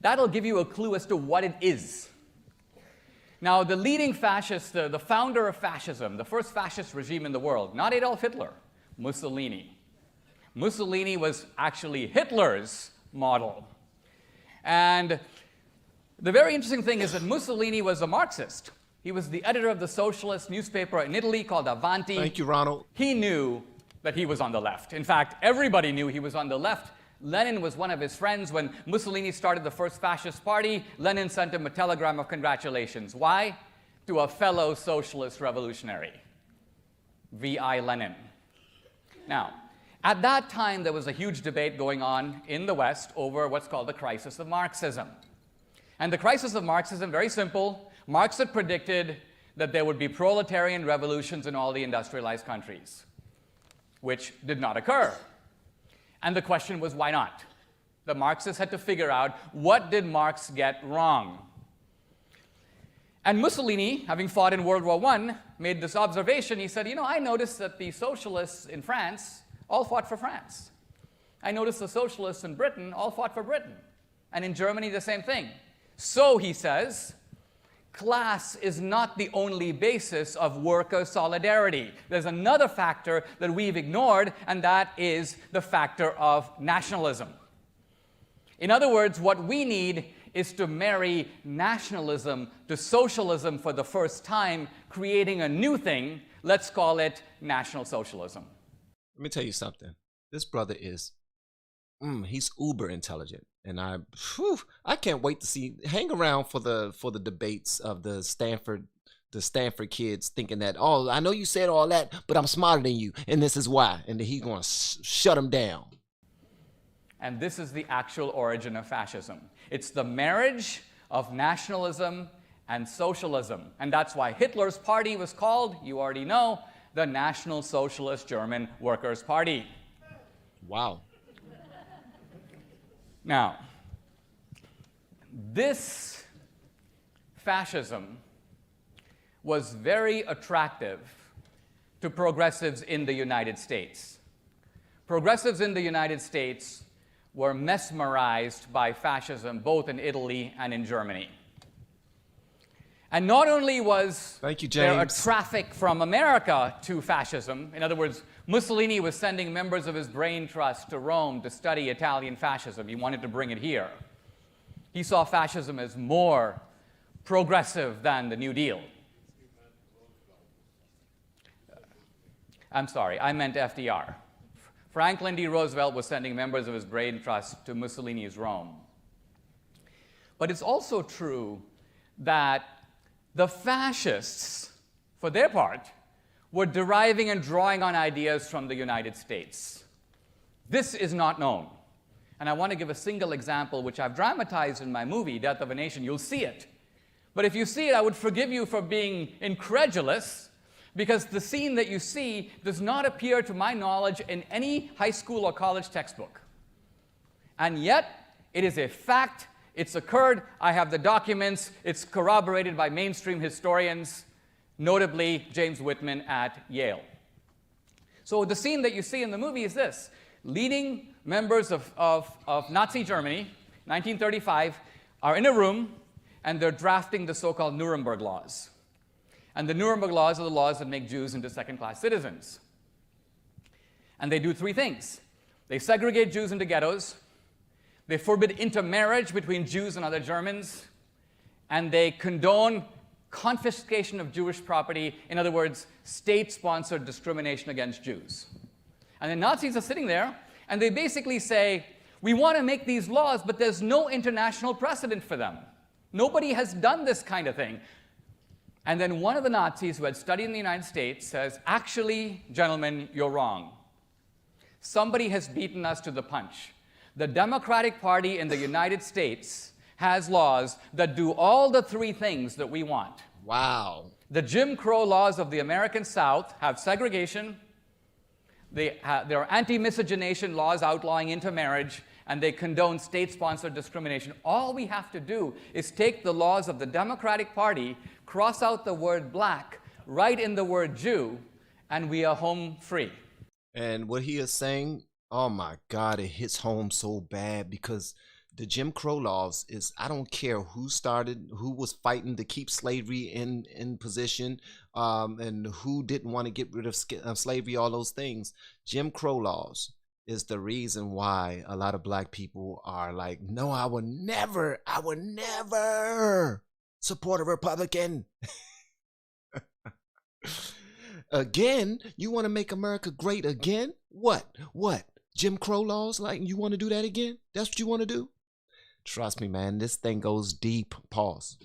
Speaker 2: That'll give you a clue as to what it is. Now, the leading fascist, the founder of fascism, the first fascist regime in the world, not Adolf Hitler, Mussolini. Mussolini was actually Hitler's model. And the very interesting thing is that Mussolini was a Marxist. He was the editor of the socialist newspaper in Italy called Avanti.
Speaker 1: Thank you, Ronald.
Speaker 2: He knew that he was on the left. In fact, everybody knew he was on the left. Lenin was one of his friends. When Mussolini started the first fascist party, Lenin sent him a telegram of congratulations. Why? To a fellow socialist revolutionary, V.I. Lenin. Now, at that time, there was a huge debate going on in the West over what's called the crisis of Marxism. And the crisis of Marxism, very simple. Marx had predicted that there would be proletarian revolutions in all the industrialized countries, which did not occur. And the question was, why not? The Marxists had to figure out, what did Marx get wrong? And Mussolini, having fought in World War I, made this observation. He said, I noticed that the socialists in France all fought for France. I noticed the socialists in Britain all fought for Britain. And in Germany, the same thing. So, he says, class is not the only basis of worker solidarity. There's another factor that we've ignored, and that is the factor of nationalism. In other words, what we need is to marry nationalism to socialism for the first time, creating a new thing. Let's call it National Socialism.
Speaker 1: Let me tell you something. This brother is, he's uber intelligent, and I can't wait to see. Hang around for the debates of the Stanford kids, thinking that, oh, I know you said all that, but I'm smarter than you, and this is why, and he's going to shut them down.
Speaker 2: And this is the actual origin of fascism. It's the marriage of nationalism and socialism, and that's why Hitler's party was called, you already know, the National Socialist German Workers' Party.
Speaker 1: Wow.
Speaker 2: Now, this fascism was very attractive to progressives in the United States. Progressives in the United States were mesmerized by fascism, both in Italy and in Germany. And not only was
Speaker 1: Thank you,
Speaker 2: there a
Speaker 1: James.
Speaker 2: traffic from America to fascism, in other words, Mussolini was sending members of his brain trust to Rome to study Italian fascism. He wanted to bring it here. He saw fascism as more progressive than the New Deal. I'm sorry, I meant FDR. Franklin D. Roosevelt was sending members of his brain trust to Mussolini's Rome. But it's also true that the fascists, for their part, were deriving and drawing on ideas from the United States. This is not known. And I want to give a single example, which I've dramatized in my movie, Death of a Nation. You'll see it. But if you see it, I would forgive you for being incredulous, because the scene that you see does not appear, to my knowledge, in any high school or college textbook. And yet, it is a fact. It's occurred. I have the documents. It's corroborated by mainstream historians, notably James Whitman at Yale. So the scene that you see in the movie is this. Leading members of Nazi Germany, 1935, are in a room, and they're drafting the so-called Nuremberg Laws. And the Nuremberg Laws are the laws that make Jews into second-class citizens. And they do three things. They segregate Jews into ghettos, they forbid intermarriage between Jews and other Germans, and they condone confiscation of Jewish property, in other words, state-sponsored discrimination against Jews. And the Nazis are sitting there, and they basically say, we want to make these laws, but there's no international precedent for them. Nobody has done this kind of thing. And then one of the Nazis who had studied in the United States says, actually, gentlemen, you're wrong. Somebody has beaten us to the punch. The Democratic Party in the United States has laws that do all the three things that we want.
Speaker 1: Wow.
Speaker 2: The Jim Crow laws of the American South have segregation. There are anti-miscegenation laws outlawing intermarriage, and they condone state-sponsored discrimination. All we have to do is take the laws of the Democratic Party, cross out the word black, write in the word Jew, and we are home free.
Speaker 1: And what he is saying, oh my God, it hits home so bad, because the Jim Crow laws is, I don't care who started, who was fighting to keep slavery in position, and who didn't want to get rid of slavery, all those things. Jim Crow laws is the reason why a lot of black people are like, no, I would never support a Republican. Again, you want to make America great again? What? Jim Crow laws? Like, you want to do that again? That's what you want to do? Trust me, man, this thing goes deep. Pause.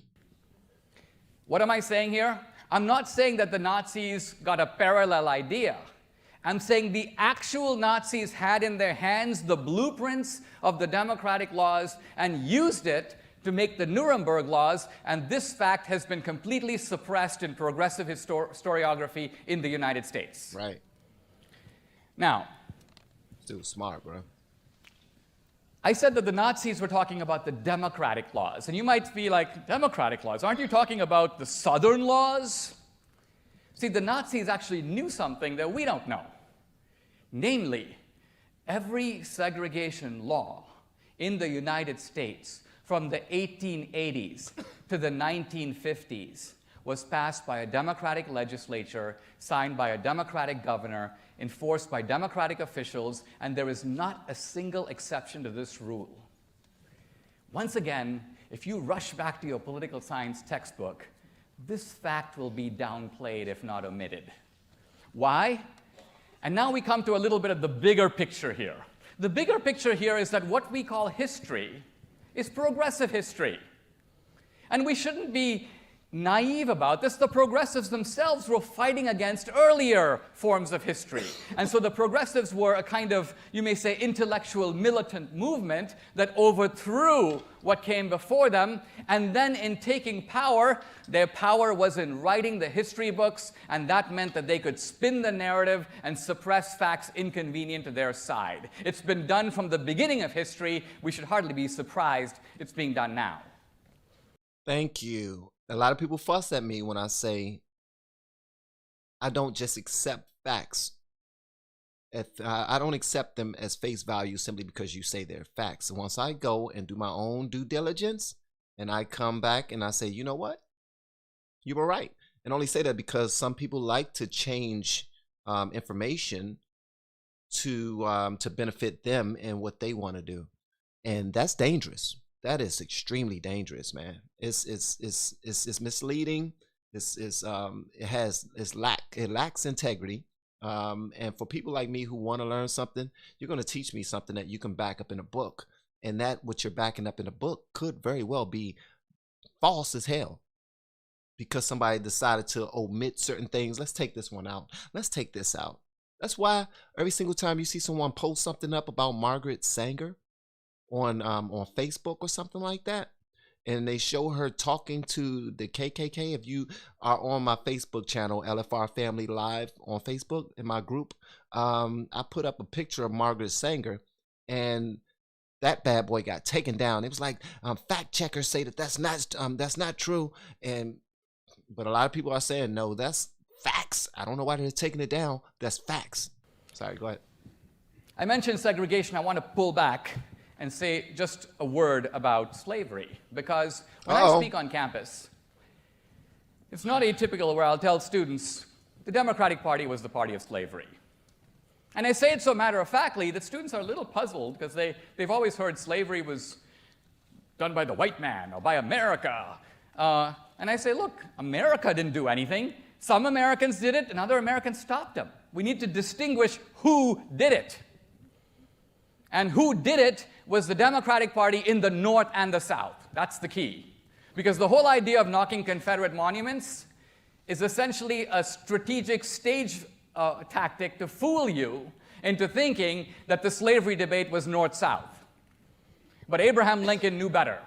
Speaker 2: What am I saying here? I'm not saying that the Nazis got a parallel idea. I'm saying the actual Nazis had in their hands the blueprints of the democratic laws and used it to make the Nuremberg Laws, and this fact has been completely suppressed in progressive historiography in the United States.
Speaker 1: Right.
Speaker 2: Now,
Speaker 1: dude, smart, bro.
Speaker 2: I said that the Nazis were talking about the democratic laws, and you might be like, democratic laws? Aren't you talking about the Southern laws? See, the Nazis actually knew something that we don't know. Namely, every segregation law in the United States from the 1880s to the 1950s was passed by a Democratic legislature, signed by a Democratic governor, enforced by Democratic officials, and there is not a single exception to this rule. Once again, if you rush back to your political science textbook, this fact will be downplayed, if not omitted. Why? And now we come to a little bit of the bigger picture here. The bigger picture here is that what we call history is progressive history. And we shouldn't be naive about this. The progressives themselves were fighting against earlier forms of history. And so the progressives were a kind of, you may say, intellectual militant movement that overthrew what came before them. And then in taking power, their power was in writing the history books, and that meant that they could spin the narrative and suppress facts inconvenient to their side. It's been done from the beginning of history. We should hardly be surprised it's being done now.
Speaker 1: Thank you. A lot of people fuss at me when I say I don't just accept facts. I don't accept them as face value simply because you say they're facts. So once I go and do my own due diligence and I come back and I say, you know what, you were right. And only say that because some people like to change information to benefit them and what they want to do, and that's dangerous. That is extremely dangerous, man. It's misleading. It lacks integrity. And for people like me who want to learn something, you're going to teach me something that you can back up in a book, and that what you're backing up in a book could very well be false as hell, because somebody decided to omit certain things. Let's take this one out. Let's take this out. That's why every single time you see someone post something up about Margaret Sanger on Facebook or something like that, and they show her talking to the KKK. If you are on my Facebook channel, LFR Family Live on Facebook, in my group, I put up a picture of Margaret Sanger, and that bad boy got taken down. It was like fact checkers say that's not true, but a lot of people are saying no, that's facts. I don't know why they're taking it down. That's facts. Sorry, go ahead.
Speaker 2: I mentioned segregation. I want to pull back and say just a word about slavery, because when I speak on campus, it's not atypical where I'll tell students the Democratic Party was the party of slavery. And I say it so matter-of-factly that students are a little puzzled because they've always heard slavery was done by the white man or by America. And I say, look, America didn't do anything. Some Americans did it and other Americans stopped them. We need to distinguish who did it. And who did it was the Democratic Party in the North and the South. That's the key. Because the whole idea of knocking Confederate monuments is essentially a strategic stage tactic to fool you into thinking that the slavery debate was North-South. But Abraham Lincoln knew better.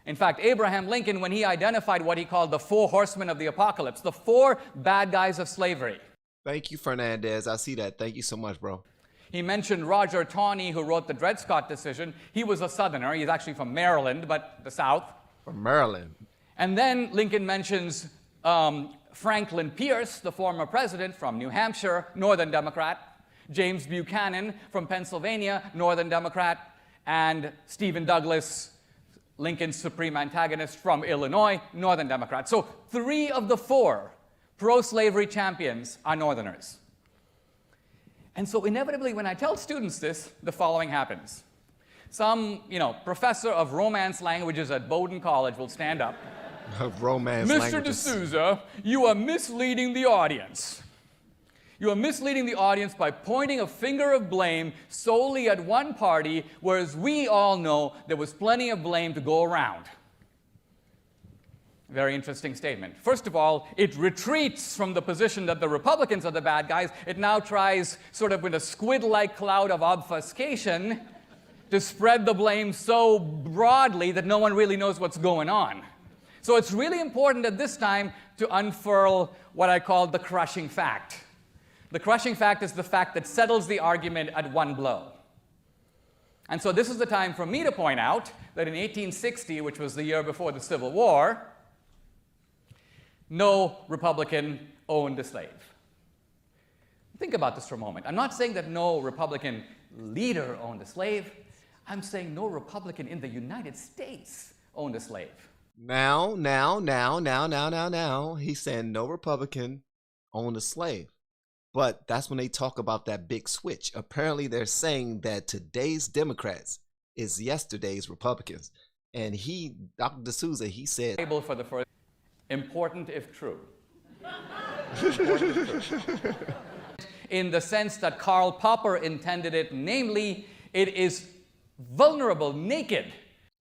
Speaker 2: In fact, Abraham Lincoln, when he identified what he called the 4 horsemen of the apocalypse, the 4 bad guys of slavery.
Speaker 1: Thank you, Fernandez. I see that. Thank you so much, bro.
Speaker 2: He mentioned Roger Taney, who wrote the Dred Scott decision. He was a Southerner. He's actually from Maryland, but the South.
Speaker 1: From Maryland.
Speaker 2: And then Lincoln mentions Franklin Pierce, the former president from New Hampshire, Northern Democrat. James Buchanan from Pennsylvania, Northern Democrat. And Stephen Douglas, Lincoln's supreme antagonist from Illinois, Northern Democrat. So 3 of the 4 pro-slavery champions are Northerners. And so inevitably, when I tell students this, the following happens. Some, professor of Romance languages at Bowdoin College will stand up.
Speaker 1: Of Romance
Speaker 2: Mr.
Speaker 1: languages.
Speaker 2: DSouza, you are misleading the audience. You are misleading the audience by pointing a finger of blame solely at one party, whereas we all know there was plenty of blame to go around. Very interesting statement. First of all, it retreats from the position that the Republicans are the bad guys. It now tries, sort of with a squid-like cloud of obfuscation, to spread the blame so broadly that no one really knows what's going on. So it's really important at this time to unfurl what I call the crushing fact. The crushing fact is the fact that settles the argument at one blow. And so this is the time for me to point out that in 1860, which was the year before the Civil War, no Republican owned a slave. Think about this for a moment. I'm not saying that no Republican leader owned a slave. I'm saying no Republican in the United States owned a slave.
Speaker 1: Now. He's saying no Republican owned a slave. But that's when they talk about that big switch. Apparently, they're saying that today's Democrats is yesterday's Republicans. And Dr. DSouza, he said...
Speaker 2: For the first, important if true. In the sense that Karl Popper intended it, namely, it is vulnerable, naked.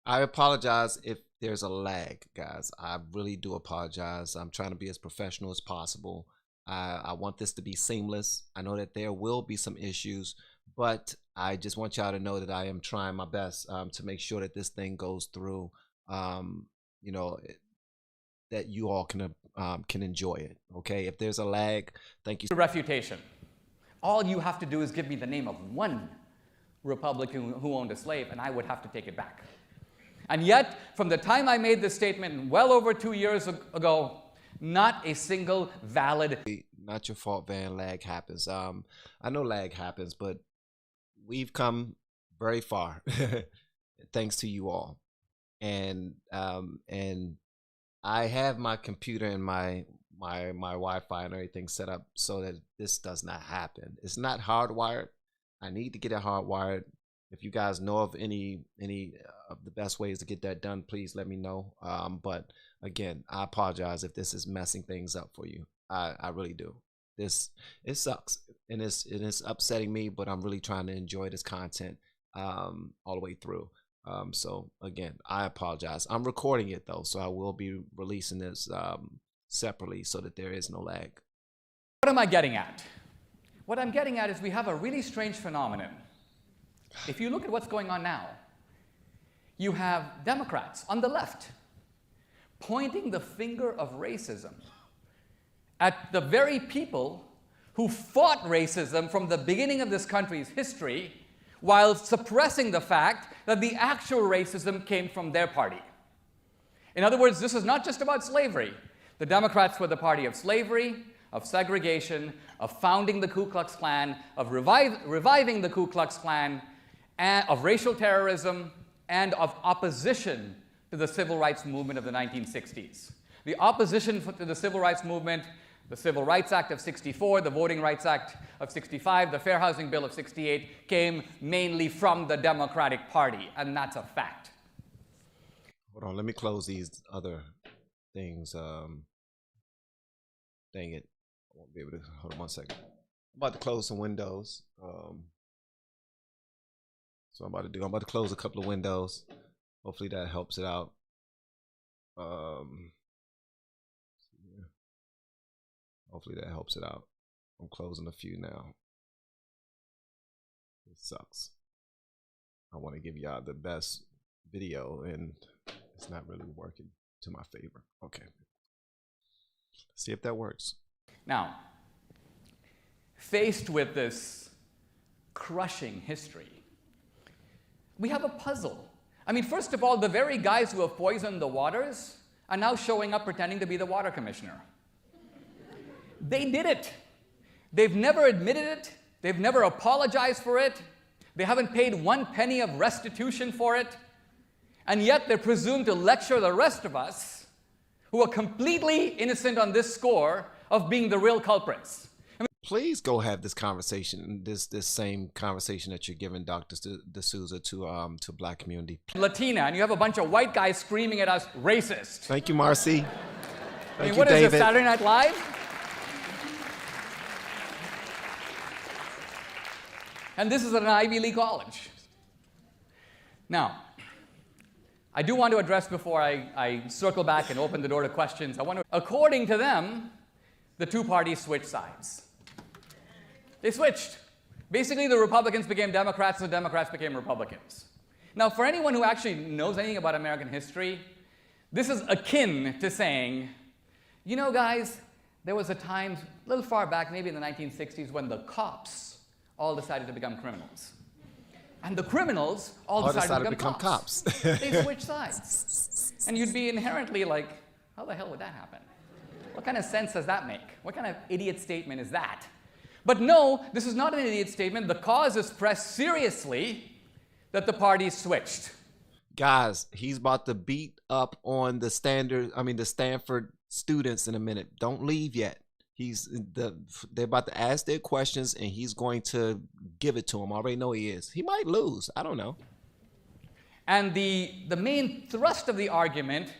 Speaker 1: I apologize if there's a lag, guys. I really do apologize. I'm trying to be as professional as possible. I want this to be seamless. I know that there will be some issues, but I just want y'all to know that I am trying my best to make sure that this thing goes through, that you all can enjoy it, okay? If there's a lag, thank you.
Speaker 2: Refutation. All you have to do is give me the name of one Republican who owned a slave, and I would have to take it back. And yet, from the time I made this statement well over 2 years ago, not a single valid...
Speaker 1: Not your fault, Van. Lag happens. I know lag happens, but we've come very far thanks to you all. And I have my computer and my Wi-Fi and everything set up so that this does not happen. It's not hardwired. I need to get it hardwired. If you guys know of any of the best ways to get that done, please let me know. But again, I apologize if this is messing things up for you. I really do. It sucks and it's upsetting me, but I'm really trying to enjoy this content all the way through. So again, I apologize. I'm recording it though, so I will be releasing this separately so that there is no lag.
Speaker 2: What am I getting at? What I'm getting at is we have a really strange phenomenon. If you look at what's going on now, you have Democrats on the left pointing the finger of racism at the very people who fought racism from the beginning of this country's history, while suppressing the fact that the actual racism came from their party. In other words, this is not just about slavery. The Democrats were the party of slavery, of segregation, of founding the Ku Klux Klan, of reviving the Ku Klux Klan, and of racial terrorism, and of opposition to the civil rights movement of the 1960s. The opposition to the civil rights movement, the Civil Rights Act of '64, the Voting Rights Act of '65, the Fair Housing Bill of '68 came mainly from the Democratic Party, and that's a fact.
Speaker 1: Hold on, let me close these other things. Dang it, I won't be able to. Hold on 1 second. I'm about to close some windows. So I'm about to close a couple of windows. Hopefully that helps it out. Hopefully that helps it out. I'm closing a few now. It sucks. I want to give y'all the best video and it's not really working to my favor. Okay. Let's see if that works.
Speaker 2: Now, faced with this crushing history, we have a puzzle. I mean, first of all, the very guys who have poisoned the waters are now showing up pretending to be the water commissioner. They did it. They've never admitted it. They've never apologized for it. They haven't paid 1 penny of restitution for it. And yet they're presumed to lecture the rest of us who are completely innocent on this score of being the real culprits. I mean,
Speaker 1: please go have this conversation, this same conversation that you're giving Dr. DSouza to black community.
Speaker 2: Latina, and you have a bunch of white guys screaming at us, racist.
Speaker 1: Thank you, Marcy. Thank you,
Speaker 2: what
Speaker 1: David.
Speaker 2: Is this, Saturday Night Live? And this is at an Ivy League college. Now, I do want to address, before I circle back and open the door to questions, according to them, the two parties switched sides. They switched. Basically, the Republicans became Democrats, and the Democrats became Republicans. Now, for anyone who actually knows anything about American history, this is akin to saying, you know, guys, there was a time, a little far back, maybe in the 1960s, when the cops all decided to become criminals. And the criminals all decided to become cops. They switched sides. And you'd be inherently like, how the hell would that happen? What kind of sense does that make? What kind of idiot statement is that? But no, this is not an idiot statement. The cause is pressed seriously that the parties switched.
Speaker 1: Guys, he's about to beat up on the Stanford students in a minute. Don't leave yet. They're about to ask their questions and he's going to give it to them. I already know he is. He might lose. I don't know.
Speaker 2: And the main thrust of the argument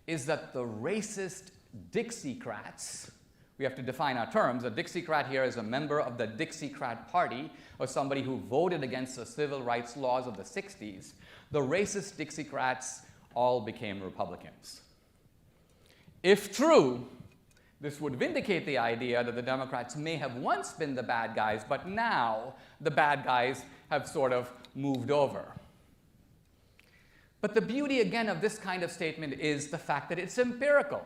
Speaker 2: is that the racist Dixiecrats, we have to define our terms. A Dixiecrat here is a member of the Dixiecrat Party, or somebody who voted against the civil rights laws of the 60s. The racist Dixiecrats all became Republicans. If true, this would vindicate the idea that the Democrats may have once been the bad guys, but now the bad guys have sort of moved over. But the beauty, again, of this kind of statement is the fact that it's empirical.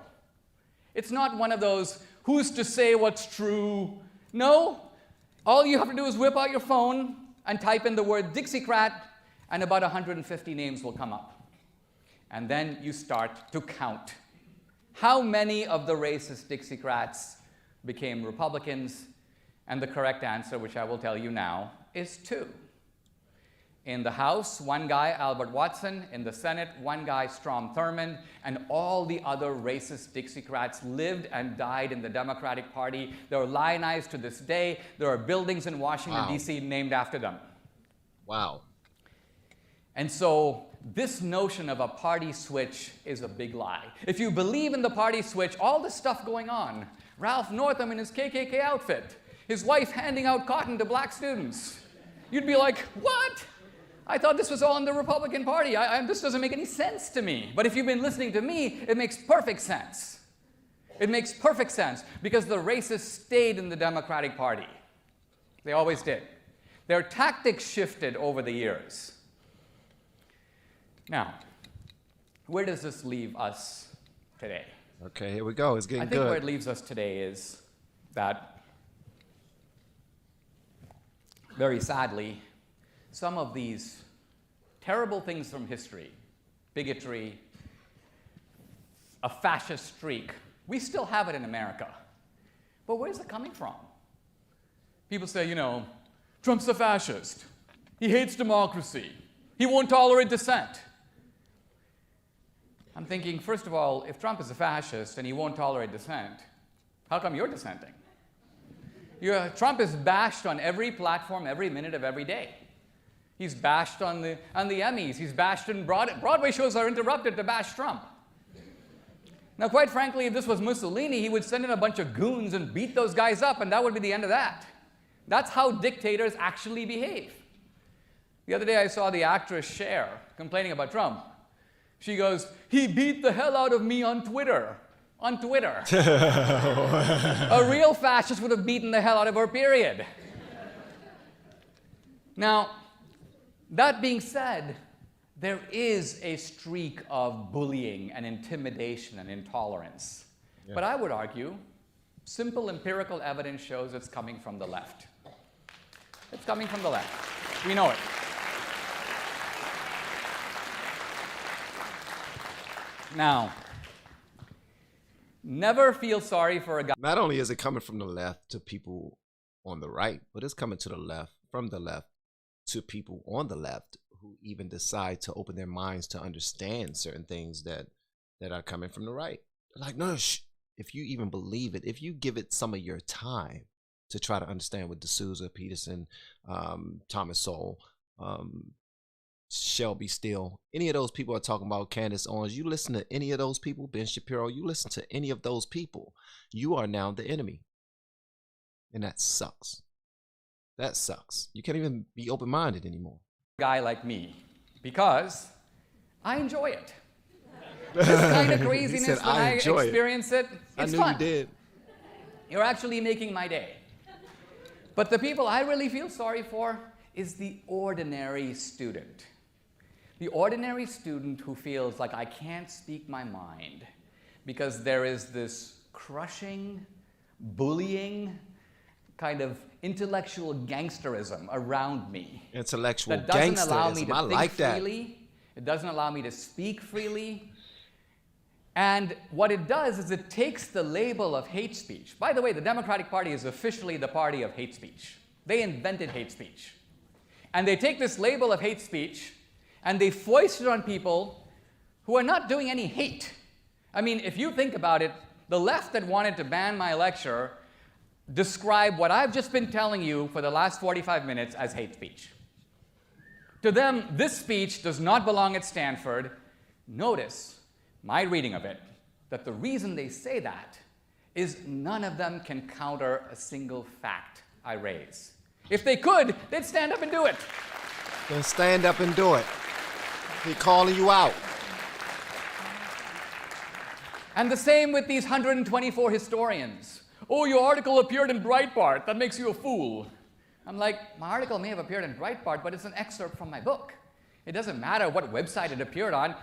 Speaker 2: It's not one of those, who's to say what's true? No, all you have to do is whip out your phone and type in the word Dixiecrat, and about 150 names will come up. And then you start to count. How many of the racist Dixiecrats became Republicans, and the correct answer, which I will tell you now, is 2. In the House, one guy, Albert Watson. In the Senate, one guy, Strom Thurmond. And all the other racist Dixiecrats lived and died in the Democratic Party. They're lionized to this day. There are buildings in Washington, D.C. named after them.
Speaker 1: Wow.
Speaker 2: And so this notion of a party switch is a big lie. If you believe in the party switch, all this stuff going on, Ralph Northam in his KKK outfit, his wife handing out cotton to black students, you'd be like, what? I thought this was all in the Republican Party. This doesn't make any sense to me. But if you've been listening to me, it makes perfect sense. It makes perfect sense because the racists stayed in the Democratic Party. They always did. Their tactics shifted over the years. Now, where does this leave us today?
Speaker 1: Okay, here we go. It's getting good.
Speaker 2: I think where it leaves us today is that, very sadly, some of these terrible things from history, bigotry, a fascist streak, we still have it in America. But where's it coming from? People say, you know, Trump's a fascist. He hates democracy. He won't tolerate dissent. I'm thinking, first of all, if Trump is a fascist and he won't tolerate dissent, how come you're dissenting? Trump is bashed on every platform every minute of every day. He's bashed on the Emmys. He's bashed in Broadway shows are interrupted to bash Trump. Now, quite frankly, if this was Mussolini, he would send in a bunch of goons and beat those guys up, and that would be the end of that. That's how dictators actually behave. The other day, I saw the actress Cher complaining about Trump. She goes, he beat the hell out of me on Twitter. On Twitter. A real fascist would have beaten the hell out of her, period. Now, that being said, there is a streak of bullying and intimidation and intolerance. Yeah. But I would argue, simple empirical evidence shows it's coming from the left. It's coming from the left. We know it. Now, never feel sorry for a guy.
Speaker 1: Not only is it coming from the left to people on the right, but it's coming to the left, from the left to people on the left who even decide to open their minds to understand certain things that are coming from the right. They're like, no, if you even believe it, if you give it some of your time to try to understand what DSouza, Peterson, Thomas Sowell, Shelby Steele, any of those people are talking about, Candace Owens, you listen to any of those people, Ben Shapiro, you listen to any of those people, you are now the enemy. And that sucks. That sucks. You can't even be open-minded anymore.
Speaker 2: Guy like me, because I enjoy it. This kind of craziness, when I experience it, it's fun.
Speaker 1: I knew you did.
Speaker 2: You're actually making my day. But the people I really feel sorry for is the ordinary student. The ordinary student who feels like I can't speak my mind because there is this crushing, bullying, kind of intellectual gangsterism around me.
Speaker 1: Intellectual gangsterism.
Speaker 2: That doesn't allow me to think
Speaker 1: like
Speaker 2: freely. It doesn't allow me to speak freely. And what it does is it takes the label of hate speech. By the way, the Democratic Party is officially the party of hate speech. They invented hate speech. And they take this label of hate speech and they foist it on people who are not doing any hate. I mean, if you think about it, the left that wanted to ban my lecture describe what I've just been telling you for the last 45 minutes as hate speech. To them, this speech does not belong at Stanford. Notice my reading of it, that the reason they say that is none of them can counter a single fact I raise. If they could, they'd stand up and do it.
Speaker 1: Then stand up and do it. They're calling you out.
Speaker 2: And the same with these 124 historians. Oh, your article appeared in Breitbart. That makes you a fool. I'm like, my article may have appeared in Breitbart, but it's an excerpt from my book. It doesn't matter what website it appeared on.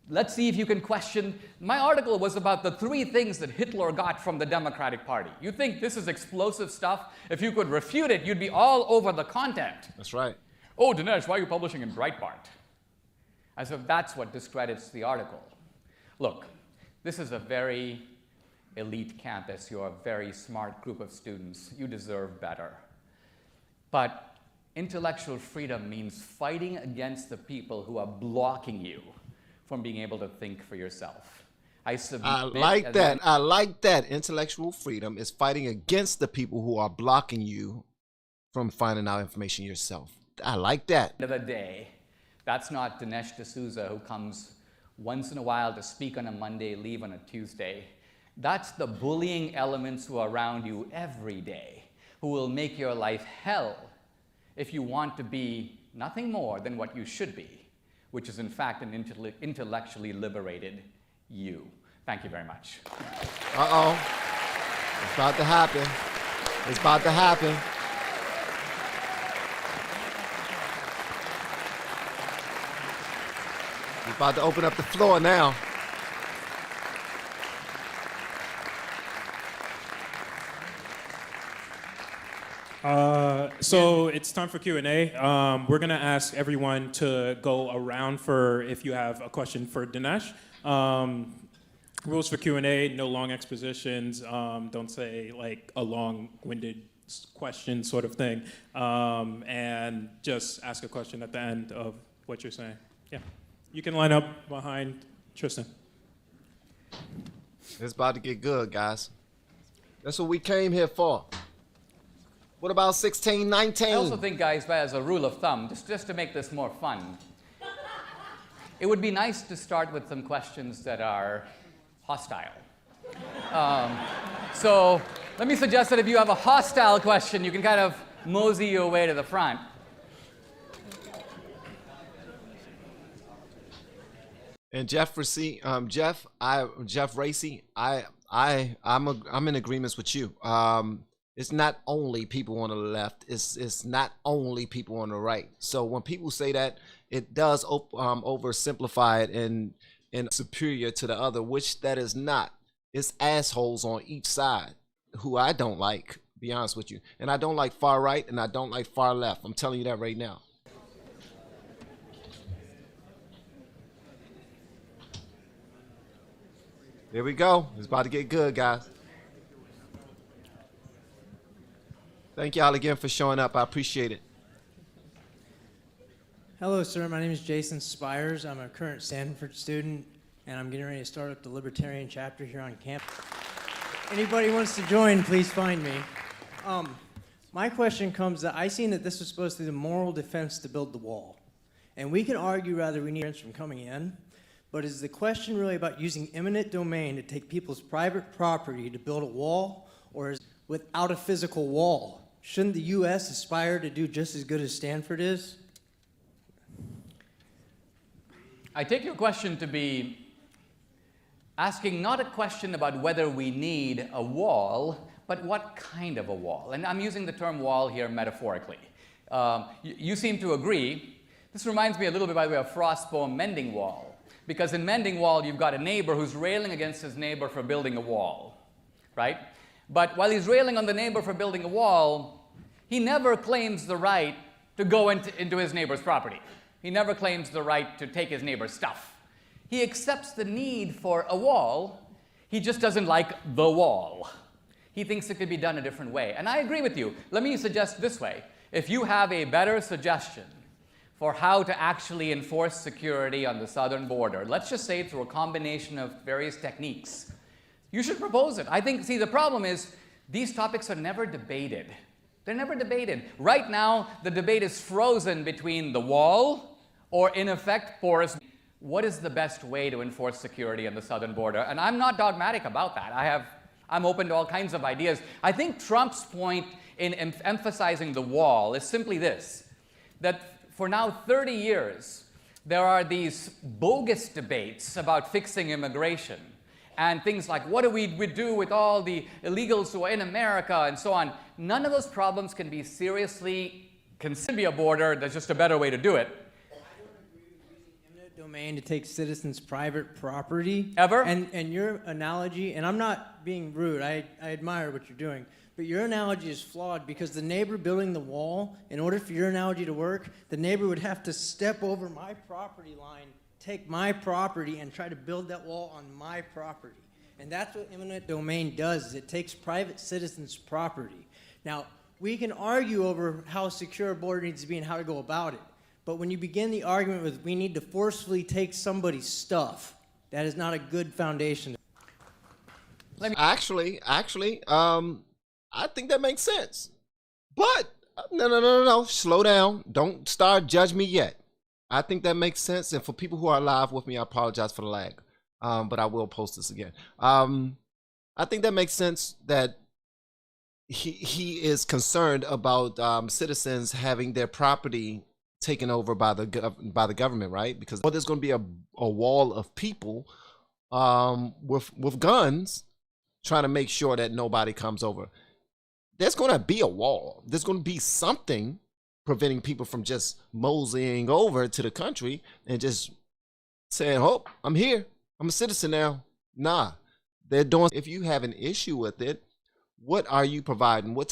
Speaker 2: Let's see if you can question. My article was about the 3 things that Hitler got from the Democratic Party. You think this is explosive stuff? If you could refute it, you'd be all over the content.
Speaker 1: That's right.
Speaker 2: Oh, Dinesh, why are you publishing in Breitbart? As if that's what discredits the article. Look, this is a very elite campus. You're a very smart group of students. You deserve better. But intellectual freedom means fighting against the people who are blocking you from being able to think for yourself. I
Speaker 1: like that. I like that. Intellectual freedom is fighting against the people who are blocking you from finding out information yourself. I like that.
Speaker 2: End of the day, that's not Dinesh D'Souza who comes once in a while to speak on a Monday, leave on a Tuesday. That's the bullying elements who are around you every day, who will make your life hell if you want to be nothing more than what you should be, which is in fact an intellectually liberated you. Thank you very much.
Speaker 1: Uh-oh. It's about to happen. It's about to happen. We're about to open up the floor now.
Speaker 3: So it's time for Q&A. We're going to ask everyone to go around for if you have a question for Dinesh. Rules for Q&A, no long expositions. Don't say like a long-winded question sort of thing. And just ask a question at the end of what you're saying. Yeah. You can line up behind Tristan.
Speaker 1: It's about to get good, guys. That's what we came here for. What about 1619?
Speaker 2: I also think, guys, as a rule of thumb, just to make this more fun, it would be nice to start with some questions that are hostile. So let me suggest that if you have a hostile question, you can kind of mosey your way to the front.
Speaker 1: And Jeff Racy, I'm in agreement with you. It's not only people on the left. It's not only people on the right. So when people say that, it does oversimplify it and superior to the other, which that is not. It's assholes on each side who I don't like, to be honest with you. And I don't like far right and I don't like far left. I'm telling you that right now. Here we go. It's about to get good, guys. Thank y'all again for showing up. I appreciate it.
Speaker 4: Hello, sir. My name is Jason Spires. I'm a current Stanford student, and I'm getting ready to start up the Libertarian chapter here on campus. Anybody wants to join, please find me. My question comes that I seen that this was supposed to be the moral defense to build the wall. And we can argue rather we need friends from coming in, but is the question really about using eminent domain to take people's private property to build a wall, or is it without a physical wall? Shouldn't the U.S. aspire to do just as good as Stanford is?
Speaker 2: I take your question to be asking not a question about whether we need a wall, but what kind of a wall. And I'm using the term wall here metaphorically. You seem to agree. This reminds me a little bit, by the way, of Frost's poem Mending Wall. Because in Mending Wall, you've got a neighbor who's railing against his neighbor for building a wall, right? But while he's railing on the neighbor for building a wall, he never claims the right to go into his neighbor's property. He never claims the right to take his neighbor's stuff. He accepts the need for a wall. He just doesn't like the wall. He thinks it could be done a different way. And I agree with you. Let me suggest this way. If you have a better suggestion for how to actually enforce security on the southern border, let's just say through a combination of various techniques, you should propose it. I think, see, the problem is these topics are never debated. They're never debated. Right now, the debate is frozen between the wall or, in effect, porous. What is the best way to enforce security on the southern border? And I'm not dogmatic about that. I'm open to all kinds of ideas. I think Trump's point in emphasizing the wall is simply this, that for now 30 years, there are these bogus debates about fixing immigration and things like, what do we do with all the illegals who are in America and so on. None of those problems can be seriously considered to be a border. There's just a better way to do it.
Speaker 4: I don't agree with using eminent domain to take citizens' private property.
Speaker 2: Ever?
Speaker 4: And your analogy, and I'm not being rude, I admire what you're doing, but your analogy is flawed because the neighbor building the wall, in order for your analogy to work, the neighbor would have to step over my property line, take my property, and try to build that wall on my property. And that's what eminent domain does, is it takes private citizens' property. Now, we can argue over how secure a border needs to be and how to go about it. But when you begin the argument with we need to forcefully take somebody's stuff, that is not a good foundation.
Speaker 1: Actually, I think that makes sense. But no. Slow down. Don't start judge me yet. I think that makes sense. And for people who are live with me, I apologize for the lag. But I will post this again. I think that makes sense that he is concerned about citizens having their property taken over by the government, right? Because there's going to be a wall of people with guns trying to make sure that nobody comes over. There's going to be a wall. There's going to be something preventing people from just moseying over to the country and just saying, oh, I'm here. I'm a citizen now. Nah, they're doing. If you have an issue with it, what are you providing? What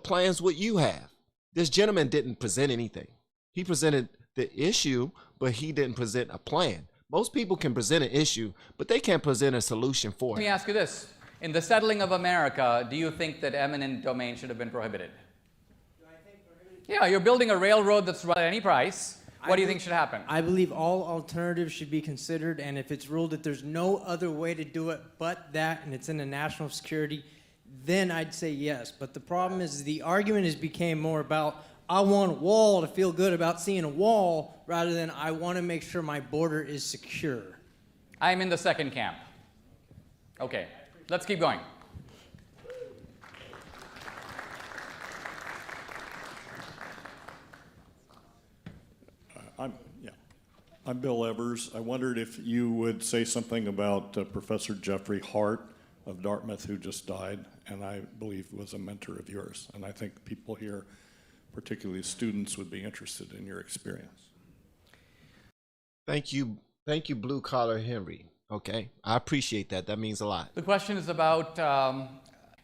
Speaker 1: plans would you have? This gentleman didn't present anything. He presented the issue, but he didn't present a plan. Most people can present an issue, but they can't present a solution for it.
Speaker 2: Let me ask you this. In the settling of America, do you think that eminent domain should have been prohibited?
Speaker 4: Do I think prohibited?
Speaker 2: Yeah, you're building a railroad that's run at any price. What do you think should happen?
Speaker 4: I believe all alternatives should be considered, and if it's ruled that there's no other way to do it but that, and it's in the national security, then I'd say yes. But the problem is the argument has become more about, I want a wall to feel good about seeing a wall, rather than I want to make sure my border is secure.
Speaker 2: I'm in the second camp. Okay, let's keep going.
Speaker 5: I'm Bill Evers. I wondered if you would say something about Professor Jeffrey Hart of Dartmouth, who just died, and I believe was a mentor of yours. And I think people here, particularly students, would be interested in your experience.
Speaker 1: Thank you, Blue Collar Henry. Okay, I appreciate that. That means a lot.
Speaker 2: The question is about,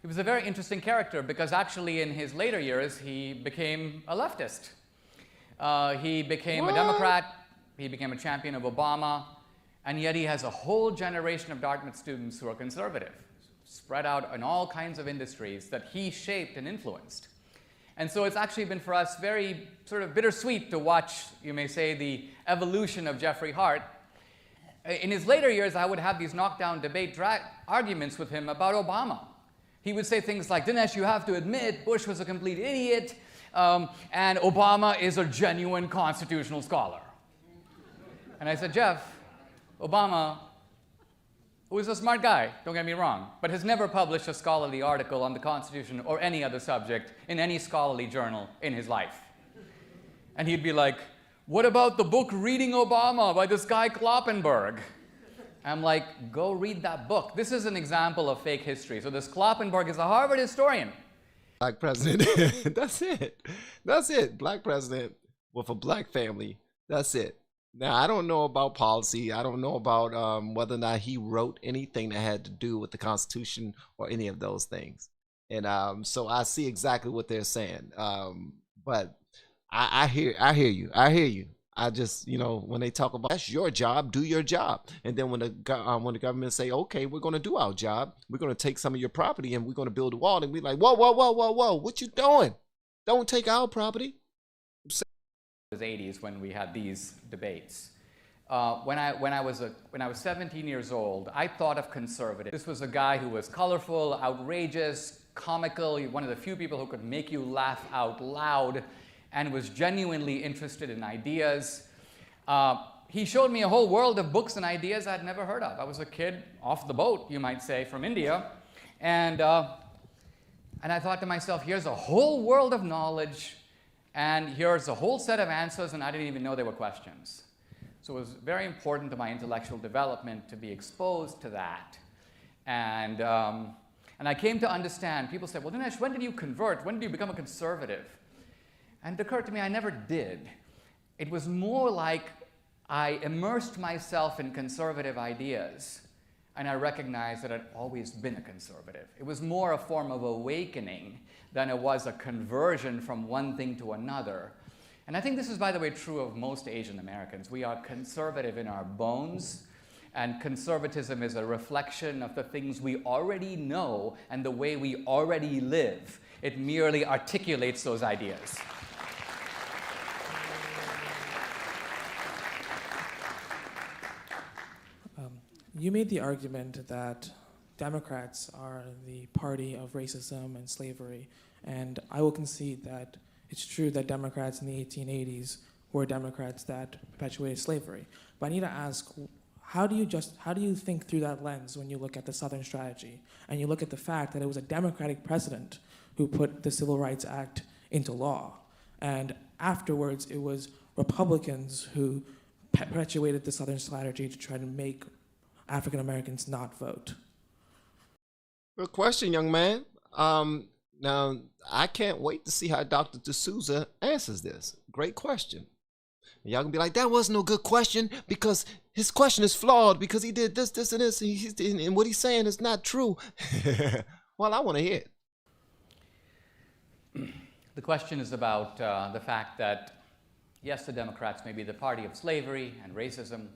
Speaker 2: he was a very interesting character because actually in his later years he became a leftist. He became a Democrat. He became a champion of Obama, and yet he has a whole generation of Dartmouth students who are conservative, spread out in all kinds of industries that he shaped and influenced. And so it's actually been for us very sort of bittersweet to watch, you may say, the evolution of Jeffrey Hart. In his later years, I would have these knockdown debate arguments with him about Obama. He would say things like, Dinesh, you have to admit Bush was a complete idiot, and Obama is a genuine constitutional scholar. And I said, Jeff, Obama, who is a smart guy, don't get me wrong, but has never published a scholarly article on the Constitution or any other subject in any scholarly journal in his life. And he'd be like, what about the book Reading Obama by this guy Kloppenberg? I'm like, go read that book. This is an example of fake history. So this Kloppenberg is a Harvard historian.
Speaker 1: Black president. That's it. That's it. Black president with a black family. That's it. Now, I don't know about policy. I don't know about whether or not he wrote anything that had to do with the Constitution or any of those things. And so I see exactly what they're saying. But I hear you. I hear you. I just, when they talk about that's your job, do your job. And then when the government say, okay, we're going to do our job, we're going to take some of your property and we're going to build a wall, and we're like, whoa, what you doing? Don't take our property.
Speaker 2: The 80s when we had these debates. When I was 17 years old, I thought of conservative. This was a guy who was colorful, outrageous, comical, one of the few people who could make you laugh out loud, and was genuinely interested in ideas. He showed me a whole world of books and ideas I'd never heard of. I was a kid off the boat, you might say, from India, and I thought to myself, here's a whole world of knowledge, and here's a whole set of answers, and I didn't even know they were questions. So it was very important to my intellectual development to be exposed to that. And I came to understand, people said, well, Dinesh, when did you convert? When did you become a conservative? And it occurred to me I never did. It was more like I immersed myself in conservative ideas, and I recognized that I'd always been a conservative. It was more a form of awakening than it was a conversion from one thing to another. And I think this is, by the way, true of most Asian Americans. We are conservative in our bones, And conservatism is a reflection of the things we already know and the way we already live. It merely articulates those ideas.
Speaker 6: You made the argument that Democrats are the party of racism and slavery, and I will concede that it's true that Democrats in the 1880s were Democrats that perpetuated slavery. But I need to ask, how do you think through that lens when you look at the Southern strategy and you look at the fact that it was a Democratic president who put the Civil Rights Act into law, and afterwards it was Republicans who perpetuated the Southern strategy to try to make African Americans not vote?
Speaker 1: Good question, young man. Now, I can't wait to see how Dr. DSouza answers this. Great question. Y'all gonna be like, that wasn't no good question because his question is flawed because he did this, this, and this, and what he's saying is not true. Well, I want to hear it.
Speaker 2: The question is about the fact that, yes, the Democrats may be the party of slavery and racism.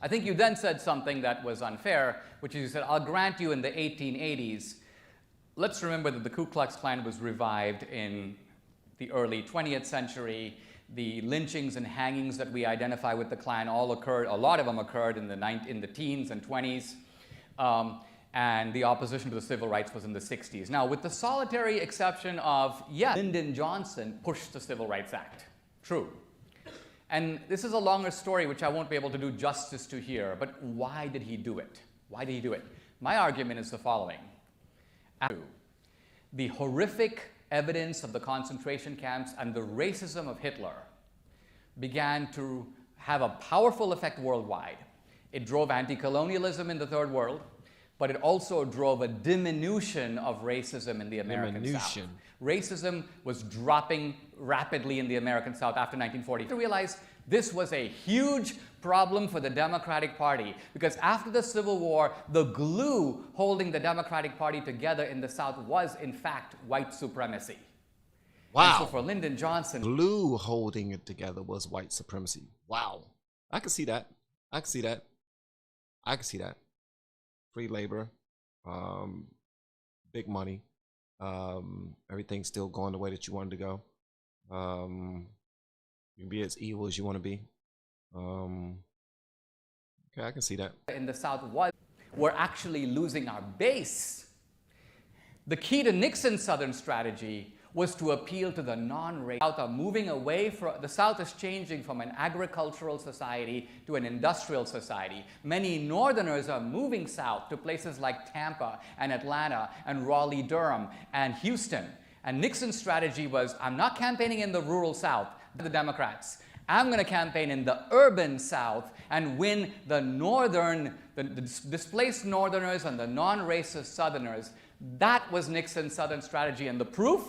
Speaker 2: I think you then said something that was unfair, which is you said, I'll grant you in the 1880s. Let's remember that the Ku Klux Klan was revived in the early 20th century. The lynchings and hangings that we identify with the Klan all occurred, a lot of them occurred in the teens and 20s. And the opposition to the civil rights was in the 60s. Now, with the solitary exception of, yes, Lyndon Johnson pushed the Civil Rights Act. True. And this is a longer story which I won't be able to do justice to here, but why did he do it? Why did he do it? My argument is the following. The horrific evidence of the concentration camps and the racism of Hitler began to have a powerful effect worldwide. It drove anti-colonialism in the Third World, but it also drove a diminution of racism in the American South. Racism was dropping rapidly in the American South after 1940. To realize this was a huge problem for the Democratic Party because after the Civil War, the glue holding the Democratic Party together in the South was, in fact, white supremacy.
Speaker 1: Wow.
Speaker 2: And so for Lyndon Johnson,
Speaker 1: Glue holding it together was white supremacy. Wow. I can see that. I can see that. I can see that. Free labor, big money, everything's still going the way that you wanted to go. You can be as evil as you want to be. Okay, I can see that.
Speaker 2: in the South we're actually losing our base. The key to Nixon's Southern strategy was to appeal to the non-racial. South are moving away from, the South is changing from an agricultural society to an industrial society. Many Northerners are moving south to places like Tampa and Atlanta and Raleigh-Durham and Houston. And Nixon's strategy was, I'm not campaigning in the rural South, the Democrats. I'm going to campaign in the urban South and win the northern, the displaced Northerners and the non-racist Southerners. That was Nixon's Southern strategy. And the proof?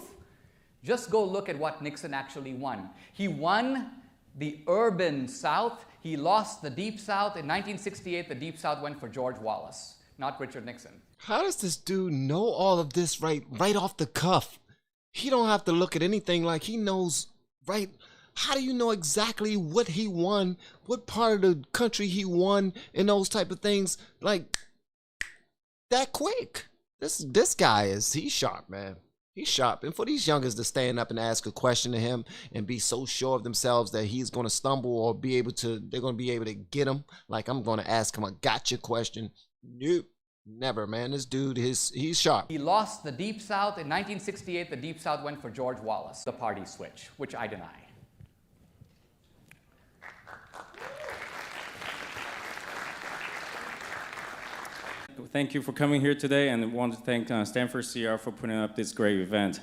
Speaker 2: Just go look at what Nixon actually won. He won the urban South. He lost the Deep South. In 1968, the Deep South went for George Wallace, not Richard Nixon.
Speaker 1: How does this dude know all of this right off the cuff? He don't have to look at anything, like he knows right. How do you know exactly what he won, what part of the country he won, and those type of things, like that quick? This guy he's sharp, man. He's sharp. And for these youngers to stand up and ask a question to him and be so sure of themselves that he's going to stumble or be able to, they're going to be able to get him. Like, I'm going to ask him a gotcha question. Nope. Never, man. This dude, he's sharp.
Speaker 2: He lost the Deep South. In 1968, the Deep South went for George Wallace. The party switch, which I deny.
Speaker 7: Thank you for coming here today, and I want to thank Stanford CR for putting up this great event.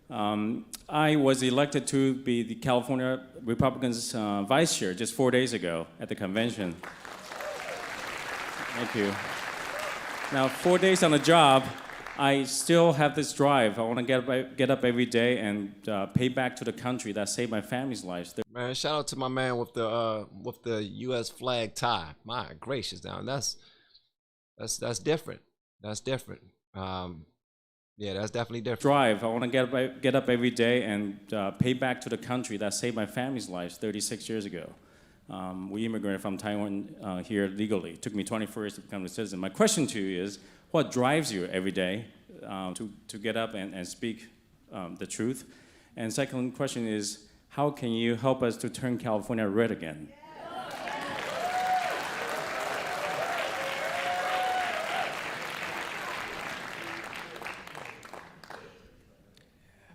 Speaker 7: I was elected to be the California Republicans' vice chair just 4 days ago at the convention. Thank you. Now, 4 days on the job, I still have this drive. I want to get up every day and pay back to the country that saved my family's lives.
Speaker 1: Man, shout out to my man with the U.S. flag tie. My gracious, down. That's different. That's different. Yeah, that's definitely different.
Speaker 7: Drive. I want to get up every day and pay back to the country that saved my family's lives 36 years ago. We immigrated from Taiwan here legally. It took me 24 years to become a citizen. My question to you is, what drives you every day to get up and speak the truth? And second question is, how can you help us to turn California red again?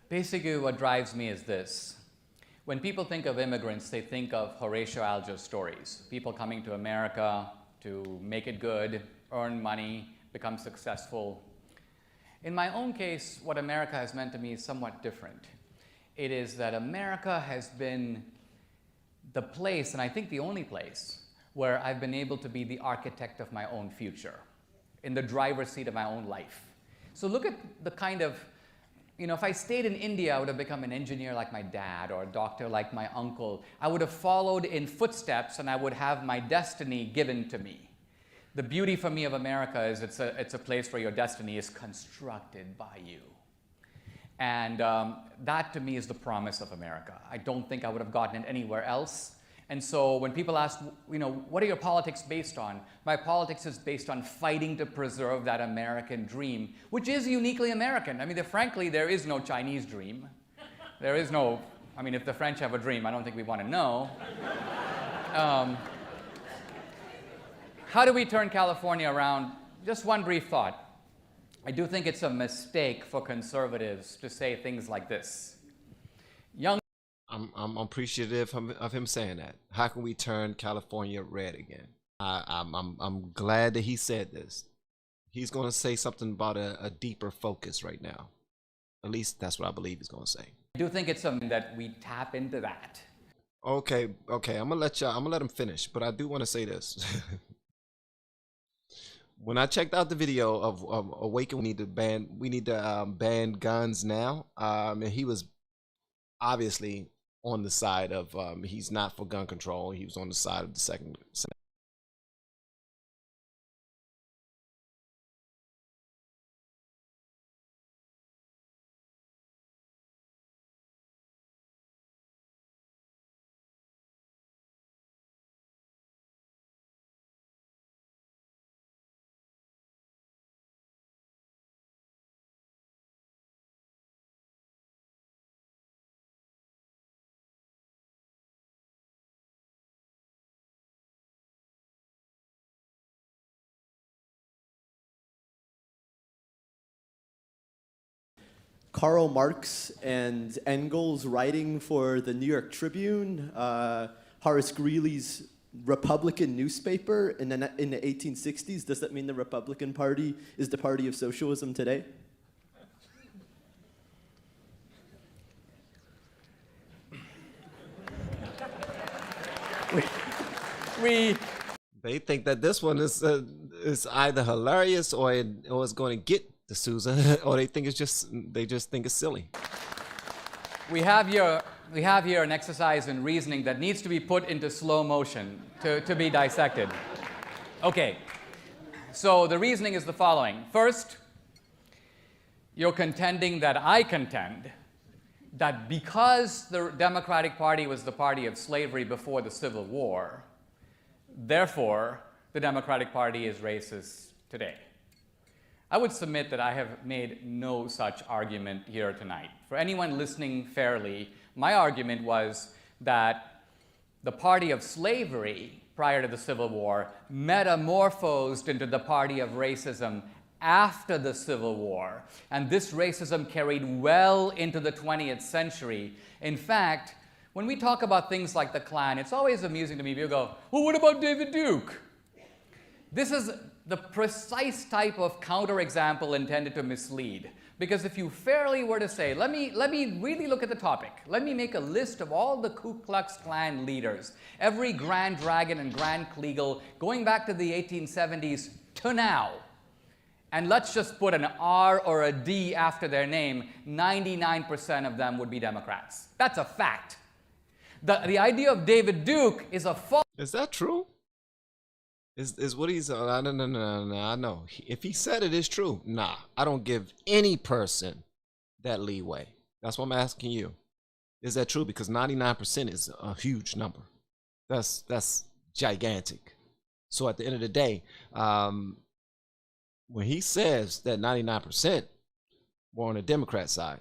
Speaker 2: Basically, what drives me is this. When people think of immigrants, they think of Horatio Alger's stories. People coming to America to make it good, earn money, become successful. In my own case, what America has meant to me is somewhat different. It is that America has been the place, and I think the only place, where I've been able to be the architect of my own future, in the driver's seat of my own life. So look at the kind of, if I stayed in India, I would have become an engineer like my dad or a doctor like my uncle. I would have followed in footsteps and I would have my destiny given to me. The beauty for me of America is it's a place where your destiny is constructed by you. And that to me is the promise of America. I don't think I would have gotten it anywhere else. And so when people ask, what are your politics based on? My politics is based on fighting to preserve that American dream, which is uniquely American. I mean, frankly, there is no Chinese dream. There is no, if the French have a dream, I don't think we want to know. How do we turn California around? Just one brief thought. I do think it's a mistake for conservatives to say things like this.
Speaker 1: I'm appreciative of him saying that. How can we turn California red again? I'm glad that he said this. He's going to say something about a deeper focus right now. At least that's what I believe he's going to say.
Speaker 2: I do think it's something that we tap into that.
Speaker 1: Okay. I'm gonna let him finish, but I do want to say this. When I checked out the video of Awaken, we need to ban guns now. And he was obviously on the side of he's not for gun control. He was on the side of the second.
Speaker 8: Karl Marx and Engels writing for the New York Tribune, Horace Greeley's Republican newspaper in the 1860s. Does that mean the Republican Party is the party of socialism today?
Speaker 1: They think that this one is either hilarious or it's going to get DSouza, or they just think it's silly.
Speaker 2: We have here an exercise in reasoning that needs to be put into slow motion to be dissected. Okay, so the reasoning is the following. First, you're contending that I contend that because the Democratic Party was the party of slavery before the Civil War, therefore the Democratic Party is racist today. I would submit that I have made no such argument here tonight. For anyone listening fairly, my argument was that the party of slavery prior to the Civil War metamorphosed into the party of racism after the Civil War. And this racism carried well into the 20th century. In fact, when we talk about things like the Klan, it's always amusing to me. People go, well, what about David Duke? This is the precise type of counterexample intended to mislead. Because if you fairly were to say, let me really look at the topic. Let me make a list of all the Ku Klux Klan leaders, every Grand Dragon and Grand Kleagle, going back to the 1870s to now. And let's just put an R or a D after their name. 99% of them would be Democrats. That's a fact. The idea of David Duke is a false.
Speaker 1: Is that true? Is what he's no. I know. If he said it is true, nah. I don't give any person that leeway. That's what I'm asking you. Is that true? Because 99% is a huge number. That's gigantic. So at the end of the day, when he says that 99% were on the Democrat side,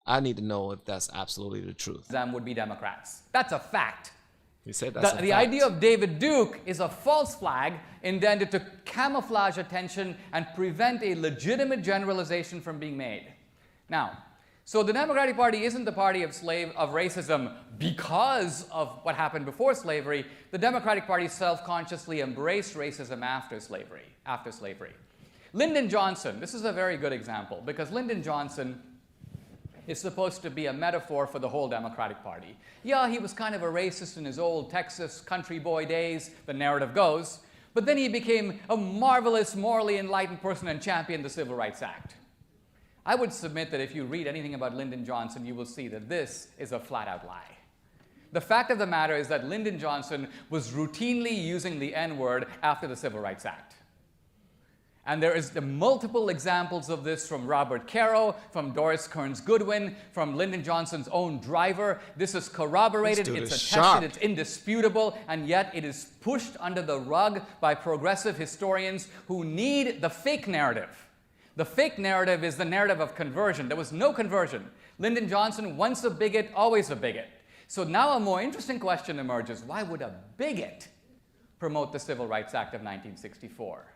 Speaker 1: I need to know if that's absolutely the truth.
Speaker 2: Them would be Democrats. That's a fact.
Speaker 1: He said that's
Speaker 2: The idea of David Duke is a false flag intended to camouflage attention and prevent a legitimate generalization from being made. Now, so the Democratic Party isn't the party of racism because of what happened before slavery. The Democratic Party self-consciously embraced racism after slavery. Lyndon Johnson, this is a very good example, because Lyndon Johnson is supposed to be a metaphor for the whole Democratic Party. Yeah, he was kind of a racist in his old Texas country boy days, the narrative goes, but then he became a marvelous, morally enlightened person and championed the Civil Rights Act. I would submit that if you read anything about Lyndon Johnson, you will see that this is a flat-out lie. The fact of the matter is that Lyndon Johnson was routinely using the N-word after the Civil Rights Act. And there is the multiple examples of this from Robert Caro, from Doris Kearns Goodwin, from Lyndon Johnson's own driver. This is corroborated, it's attested, it's indisputable, and yet it is pushed under the rug by progressive historians who need the fake narrative. The fake narrative is the narrative of conversion. There was no conversion. Lyndon Johnson, once a bigot, always a bigot. So now a more interesting question emerges. Why would a bigot promote the Civil Rights Act of 1964?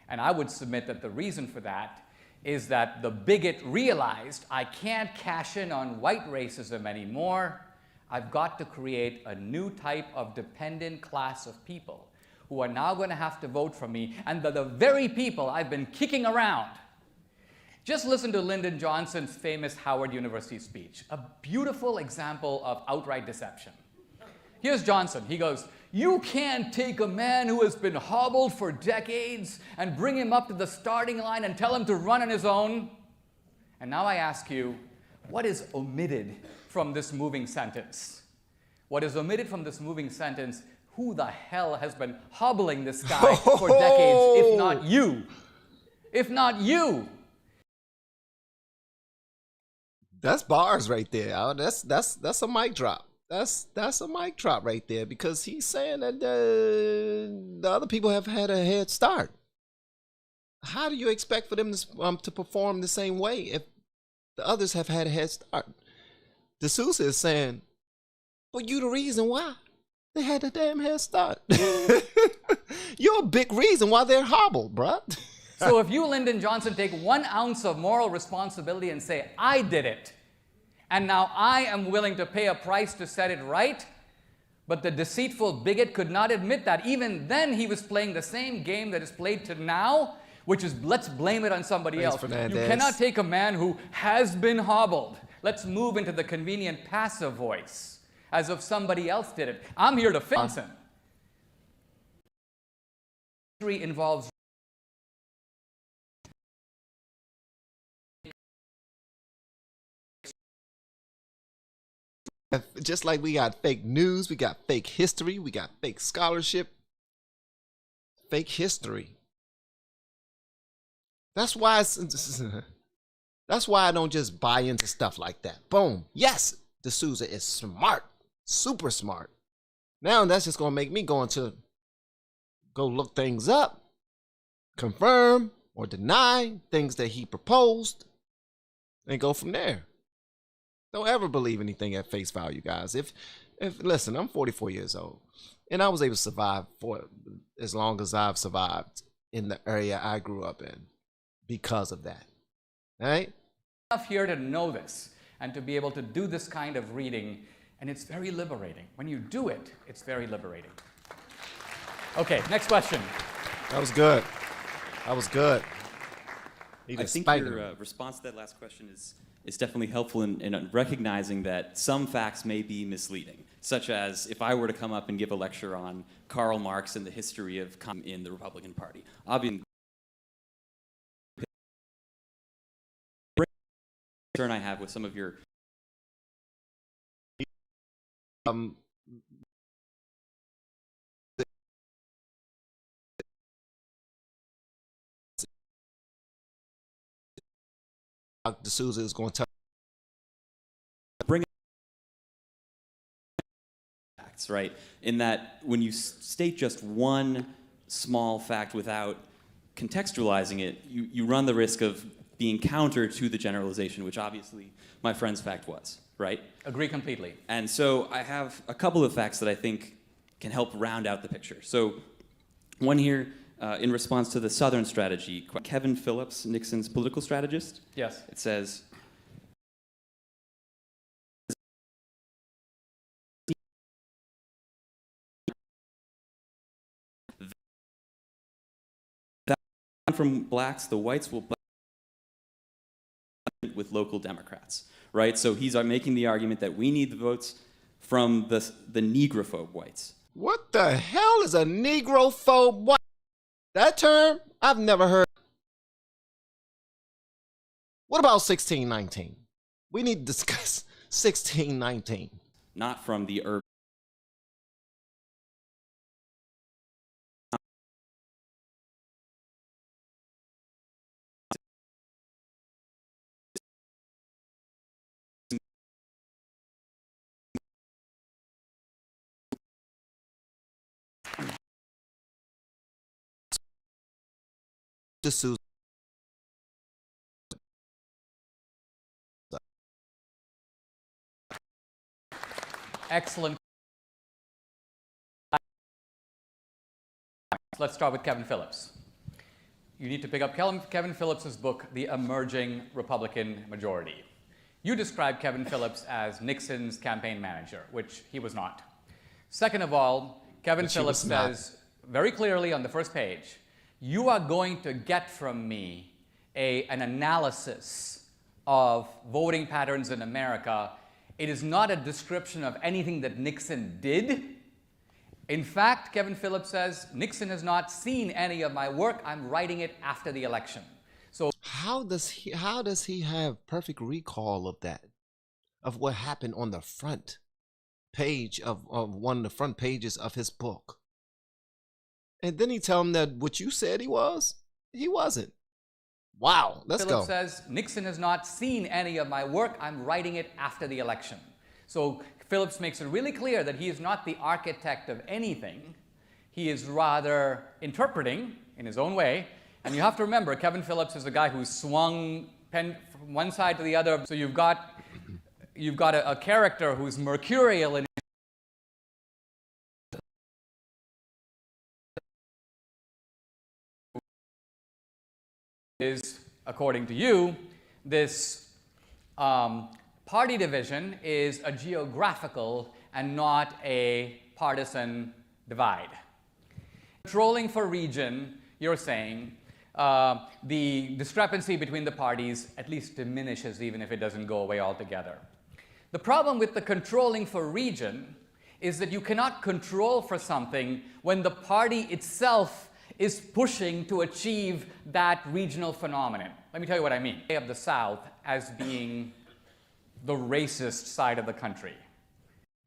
Speaker 2: And I would submit that the reason for that is that the bigot realized, I can't cash in on white racism anymore. I've got to create a new type of dependent class of people who are now going to have to vote for me, and the very people I've been kicking around. Just listen to Lyndon Johnson's famous Howard University speech, a beautiful example of outright deception. Here's Johnson. He goes, "You can't take a man who has been hobbled for decades and bring him up to the starting line and tell him to run on his own." And now I ask you, what is omitted from this moving sentence? What is omitted from this moving sentence? Who the hell has been hobbling this guy for decades, if not you? If not you?
Speaker 1: That's bars right there. That's a mic drop. That's a mic drop right there, because he's saying that the other people have had a head start. How do you expect for them to perform the same way if the others have had a head start? DSouza is saying, well, you the reason why they had a damn head start. You're a big reason why they're hobbled, bruh.
Speaker 2: So if you, Lyndon Johnson, take 1 ounce of moral responsibility and say, I did it, and now I am willing to pay a price to set it right, but the deceitful bigot could not admit that. Even then, he was playing the same game that is played to now, which is let's blame it on somebody else.
Speaker 1: Fernandez.
Speaker 2: You cannot take a man who has been hobbled. Let's move into the convenient passive voice, as if somebody else did it. I'm here to fix him. History involves
Speaker 1: just like we got fake news, we got fake history, we got fake scholarship, fake history. That's why that's why I don't just buy into stuff like that. Boom. Yes, DSouza is smart, super smart. Now that's just gonna make me go look things up, confirm or deny things that he proposed, and go from there. Don't ever believe anything at face value, guys. If listen, I'm 44 years old, and I was able to survive for as long as I've survived in the area I grew up in because of that. All right?
Speaker 2: Enough here to know this and to be able to do this kind of reading, and it's very liberating. When you do it, it's very liberating. Okay, next question.
Speaker 1: That was good. That was good.
Speaker 9: I think your response to that last question is definitely helpful in recognizing that some facts may be misleading, such as if I were to come up and give a lecture on Karl Marx and the history of communism in the Republican Party. Obviously, the concern I have with some of your
Speaker 1: DSouza is going to
Speaker 9: Democrats, right? In that when you state just one small fact without contextualizing it, you run the risk of being counter to the generalization, which obviously my friend's fact was, right?
Speaker 2: Agree completely.
Speaker 9: And so I have a couple of facts that I think can help round out the picture. So one here, in response to the Southern strategy, Kevin Phillips, Nixon's political strategist.
Speaker 2: Yes.
Speaker 9: It says, from blacks, the whites will with local Democrats, right? So he's making the argument that we need the votes from the negrophobe whites.
Speaker 1: What the hell is a negrophobe white? That term? I've never heard. What about 1619? We need to discuss 1619.
Speaker 9: Not from the urban.
Speaker 1: DSouza.
Speaker 2: Excellent. Let's start with Kevin Phillips. You need to pick up Kevin Phillips' book, The Emerging Republican Majority. You describe Kevin Phillips as Nixon's campaign manager, which he was not. Second of all, Kevin Phillips says very clearly on the first page, you are going to get from me an analysis of voting patterns in America. It is not a description of anything that Nixon did. In fact, Kevin Phillips says, Nixon has not seen any of my work. I'm writing it after the election. So
Speaker 1: how does he have perfect recall of that? Of what happened on the front page of one of the front pages of his book? And then he tell him that what you said he was, he wasn't. Wow, let's go.
Speaker 2: Phillips says, Nixon has not seen any of my work. I'm writing it after the election. So Phillips makes it really clear that he is not the architect of anything. He is rather interpreting in his own way. And you have to remember, Kevin Phillips is a guy who swung pen from one side to the other. So you've got a character who's mercurial in is, according to you, this party division is a geographical and not a partisan divide. Controlling for region, you're saying, the discrepancy between the parties at least diminishes even if it doesn't go away altogether. The problem with the controlling for region is that you cannot control for something when the party itself is pushing to achieve that regional phenomenon. Let me tell you what I mean. Of the South as being the racist side of the country.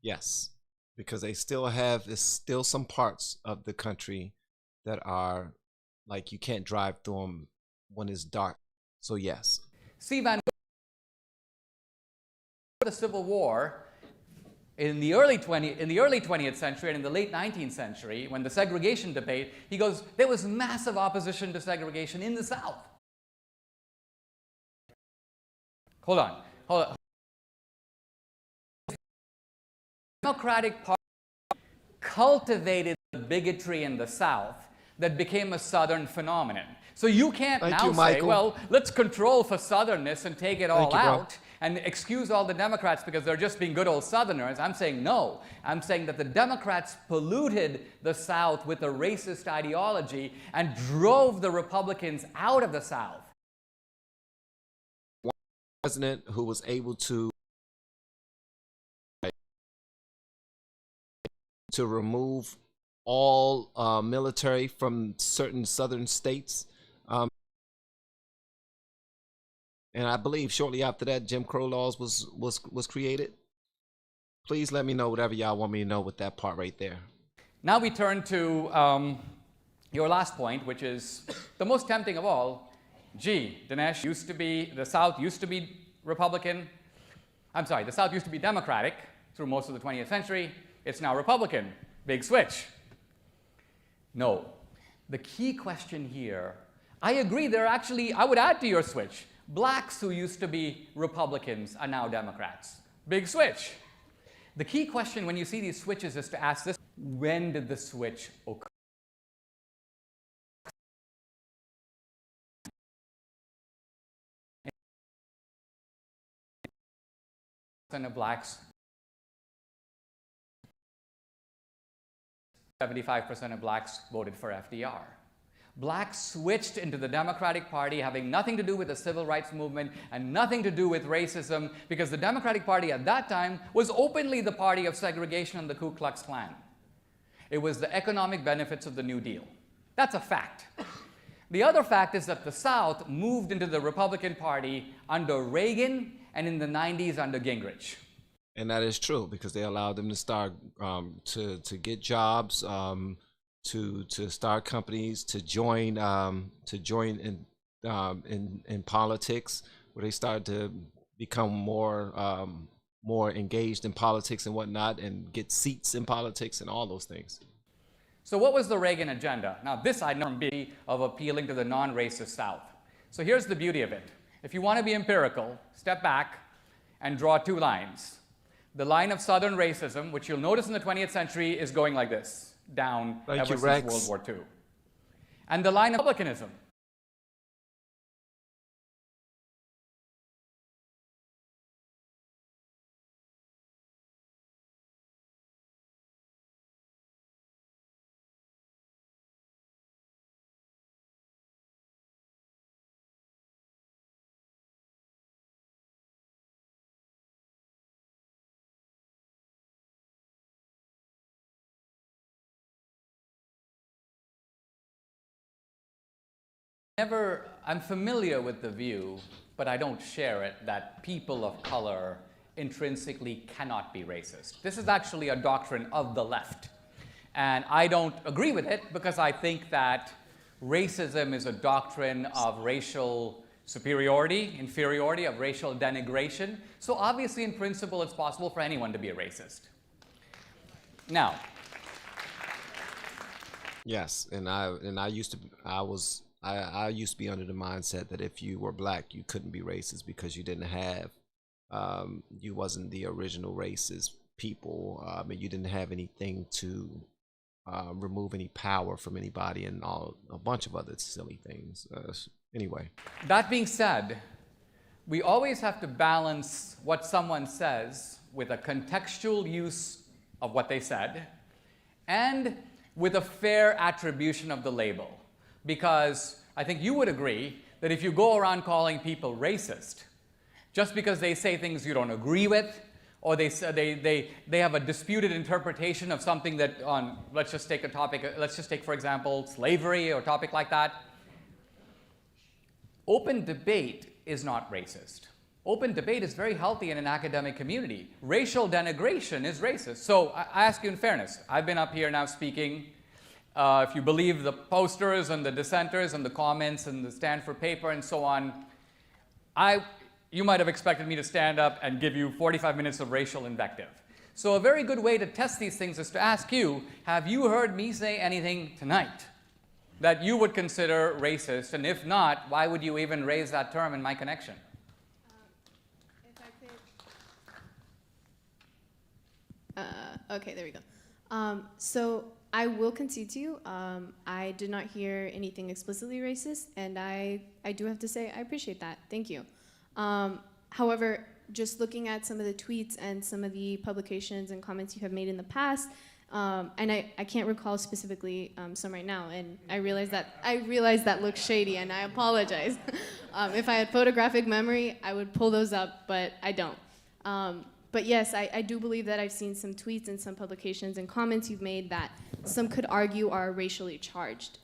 Speaker 1: Yes, because they still have, there's still some parts of the country that are like you can't drive through them when it's dark. So yes.
Speaker 2: See, the Civil War in the early 20th century and in the late 19th century, when the segregation debate, he goes, there was massive opposition to segregation in the South. Hold on. The Democratic Party cultivated the bigotry in the South that became a Southern phenomenon. So you can't say, well, let's control for Southernness and take it all out and excuse all the Democrats because they're just being good old Southerners. I'm saying no. I'm saying that the Democrats polluted the South with a racist ideology and drove the Republicans out of the South.
Speaker 1: One president who was able to remove all military from certain southern states. And I believe shortly after that, Jim Crow laws was created. Please let me know whatever y'all want me to know with that part right there.
Speaker 2: Now we turn to your last point, which is the most tempting of all. Gee, Dinesh, the South used to be Republican. I'm sorry, the South used to be Democratic through most of the 20th century. it's now Republican. Big switch. No. The key question here, I agree, there are actually, I would add to your switch, blacks who used to be Republicans are now Democrats. Big switch. The key question when you see these switches is to ask this, when did the switch occur? Of blacks, 75% of blacks voted for FDR. Blacks switched into the Democratic Party having nothing to do with the civil rights movement and nothing to do with racism, because the Democratic Party at that time was openly the party of segregation and the Ku Klux Klan. It was the economic benefits of the New Deal. That's a fact. The other fact is that the South moved into the Republican Party under Reagan and in the 90s under Gingrich. And
Speaker 1: that is true, because they allowed them to start to get jobs, to start companies, to join in politics, where they started to become more engaged in politics and whatnot, and get seats in politics and all those things.
Speaker 2: So what was the Reagan agenda? Now this I know of appealing to the non-racist South. So here's the beauty of it. If you want to be empirical, step back and draw two lines. The line of Southern racism, which you'll notice in the 20th century, is going like this, down ever since World War II. And the line of republicanism. I'm familiar with the view, but I don't share it, that people of color intrinsically cannot be racist. This is actually a doctrine of the left. And I don't agree with it because I think that racism is a doctrine of racial superiority, inferiority, of racial denigration. So obviously, in principle, it's possible for anyone to be a racist. Now.
Speaker 1: Yes, and I used to be under the mindset that if you were black, you couldn't be racist because you didn't have, you wasn't the original racist people, and you didn't have anything to remove any power from anybody, and a bunch of other silly things. Anyway.
Speaker 2: That being said, we always have to balance what someone says with a contextual use of what they said, and with a fair attribution of the label. Because I think you would agree that if you go around calling people racist, just because they say things you don't agree with, or they have a disputed interpretation of something that, let's just take a topic, let's just take, for example, slavery or a topic like that. Open debate is not racist. Open debate is very healthy in an academic community. Racial denigration is racist. So I ask you in fairness, I've been up here now speaking. If you believe the posters and the dissenters and the comments and the Stanford paper and so on, you might have expected me to stand up and give you 45 minutes of racial invective. So a very good way to test these things is to ask you, have you heard me say anything tonight that you would consider racist? And if not, why would you even raise that term in my connection?
Speaker 10: If I could. Okay, there we go. So I will concede to you. I did not hear anything explicitly racist, and I do have to say I appreciate that. Thank you. However, just looking at some of the tweets and some of the publications and comments you have made in the past, and I can't recall specifically some right now, and I realize that looks shady, and I apologize. If I had photographic memory, I would pull those up, but I don't. But yes, I do believe that I've seen some tweets and some publications and comments you've made that some could argue are racially charged,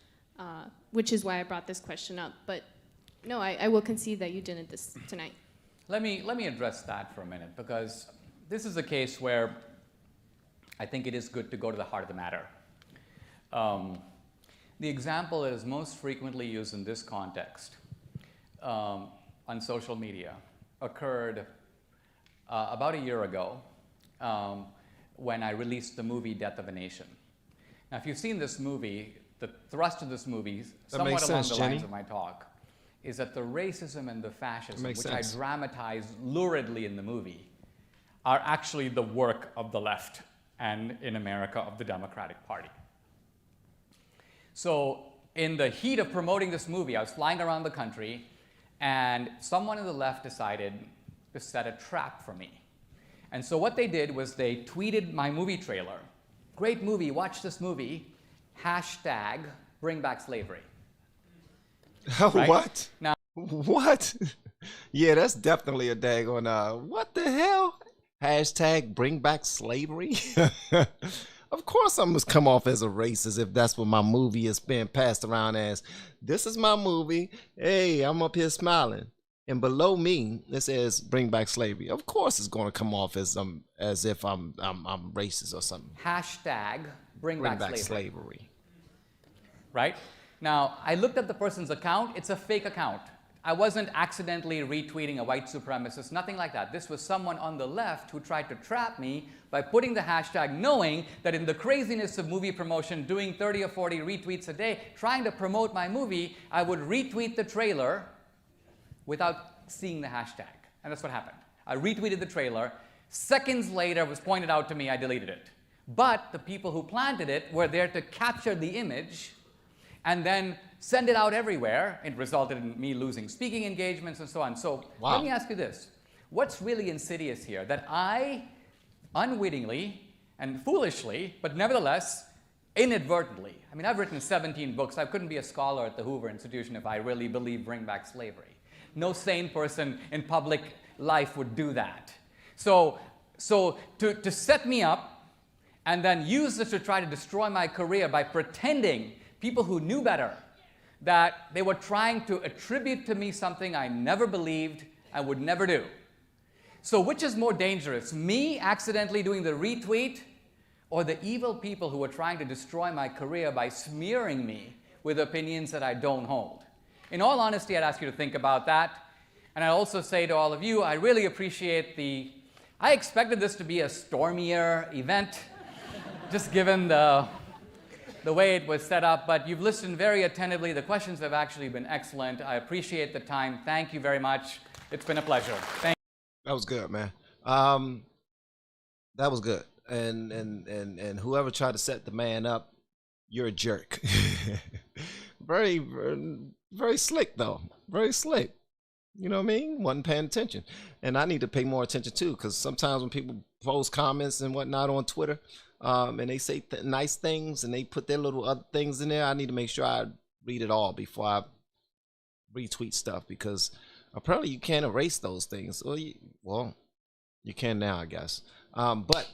Speaker 10: which is why I brought this question up. But no, I will concede that you didn't this tonight.
Speaker 2: Let me address that for a minute, because this is a case where I think it is good to go to the heart of the matter. The example that is most frequently used in this context on social media occurred about a year ago, when I released the movie Death of a Nation. Now, if you've seen this movie, the thrust of this movie, somewhat along the lines of my talk, is that the racism and the fascism, which I dramatize luridly in the movie, are actually the work of the left and, in America, of the Democratic Party. So in the heat of promoting this movie, I was flying around the country, and someone on the left decided to set a trap for me. And so what they did was they tweeted my movie trailer. Great movie, watch this movie. Hashtag bring back slavery. Right?
Speaker 1: What?
Speaker 2: Now,
Speaker 1: what? Yeah, that's definitely a daggone, what the hell? Hashtag bring back slavery? Of course I must come off as a racist if that's what my movie is being passed around as. This is my movie. Hey, I'm up here smiling. And below me, it says bring back slavery. Of course it's going to come off as if I'm racist or something.
Speaker 2: Hashtag bring back slavery. Right? Now, I looked at the person's account. It's a fake account. I wasn't accidentally retweeting a white supremacist, nothing like that. This was someone on the left who tried to trap me by putting the hashtag, knowing that in the craziness of movie promotion, doing 30 or 40 retweets a day, trying to promote my movie, I would retweet the trailer without seeing the hashtag. And that's what happened. I retweeted the trailer. Seconds later, it was pointed out to me, I deleted it. But the people who planted it were there to capture the image and then send it out everywhere. It resulted in me losing speaking engagements and so on. So let me ask you this. What's really insidious here? That I unwittingly and foolishly, but nevertheless, inadvertently, I mean, I've written 17 books. I couldn't be a scholar at the Hoover Institution if I really believed bring back slavery. No sane person in public life would do that. So to set me up and then use this to try to destroy my career by pretending people who knew better that they were trying to attribute to me something I never believed and would never do. So which is more dangerous, me accidentally doing the retweet or the evil people who were trying to destroy my career by smearing me with opinions that I don't hold? In all honesty, I'd ask you to think about that. And I'd also say to all of you, I really appreciate I expected this to be a stormier event, just given the way it was set up, but you've listened very attentively. The questions have actually been excellent. I appreciate the time. Thank you very much. It's been a pleasure. Thank you.
Speaker 1: That was good, man. That was good. And whoever tried to set the man up, you're a jerk. Very, very slick though. Very slick. You know what I mean? Wasn't paying attention. And I need to pay more attention too, because sometimes when people post comments and whatnot on Twitter, and they say nice things and they put their little other things in there, I need to make sure I read it all before I retweet stuff, because apparently you can't erase those things. Well, you can now, I guess. But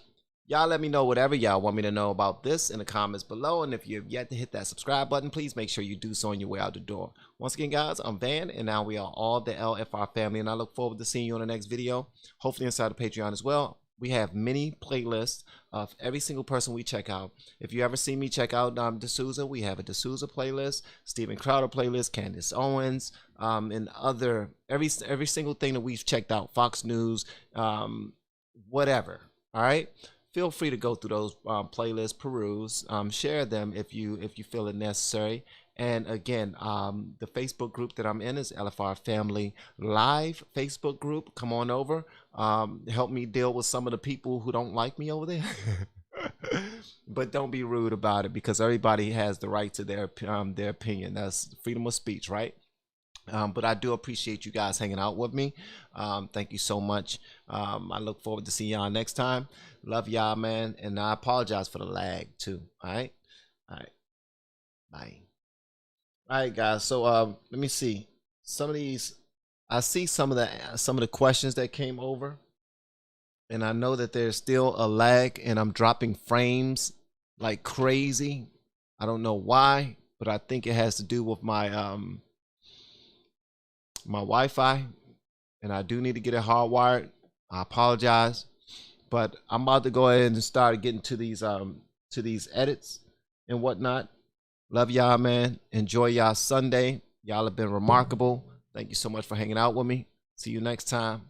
Speaker 1: y'all let me know whatever y'all want me to know about this in the comments below. And if you've yet to hit that subscribe button, please make sure you do so on your way out the door. Once again, guys, I'm Van, and now we are all the LFR family, and I look forward to seeing you on the next video, hopefully inside the Patreon as well. We have many playlists of every single person we check out. If you ever see me check out DSouza, we have a DSouza playlist, Steven Crowder playlist, Candace Owens, and other every single thing that we've checked out, Fox News, whatever. All right, feel free to go through those playlists, peruse, share them if you feel it necessary. And again, the Facebook group that I'm in is LFR Family Live Facebook group. Come on over. Help me deal with some of the people who don't like me over there. But don't be rude about it, because everybody has the right to their opinion. That's freedom of speech, right? But I do appreciate you guys hanging out with me. Thank you so much. I look forward to seeing y'all next time. Love y'all, man. And I apologize for the lag too. All right. Bye. All right, guys. So let me see some of these. I see some of the questions that came over, and I know that there's still a lag, and I'm dropping frames like crazy. I don't know why, but I think it has to do with my my Wi-Fi, and I do need to get it hardwired. I apologize, but I'm about to go ahead and start getting to these edits and whatnot. Love y'all, man. Enjoy y'all Sunday. Y'all have been remarkable. Thank you so much for hanging out with me. See you next time.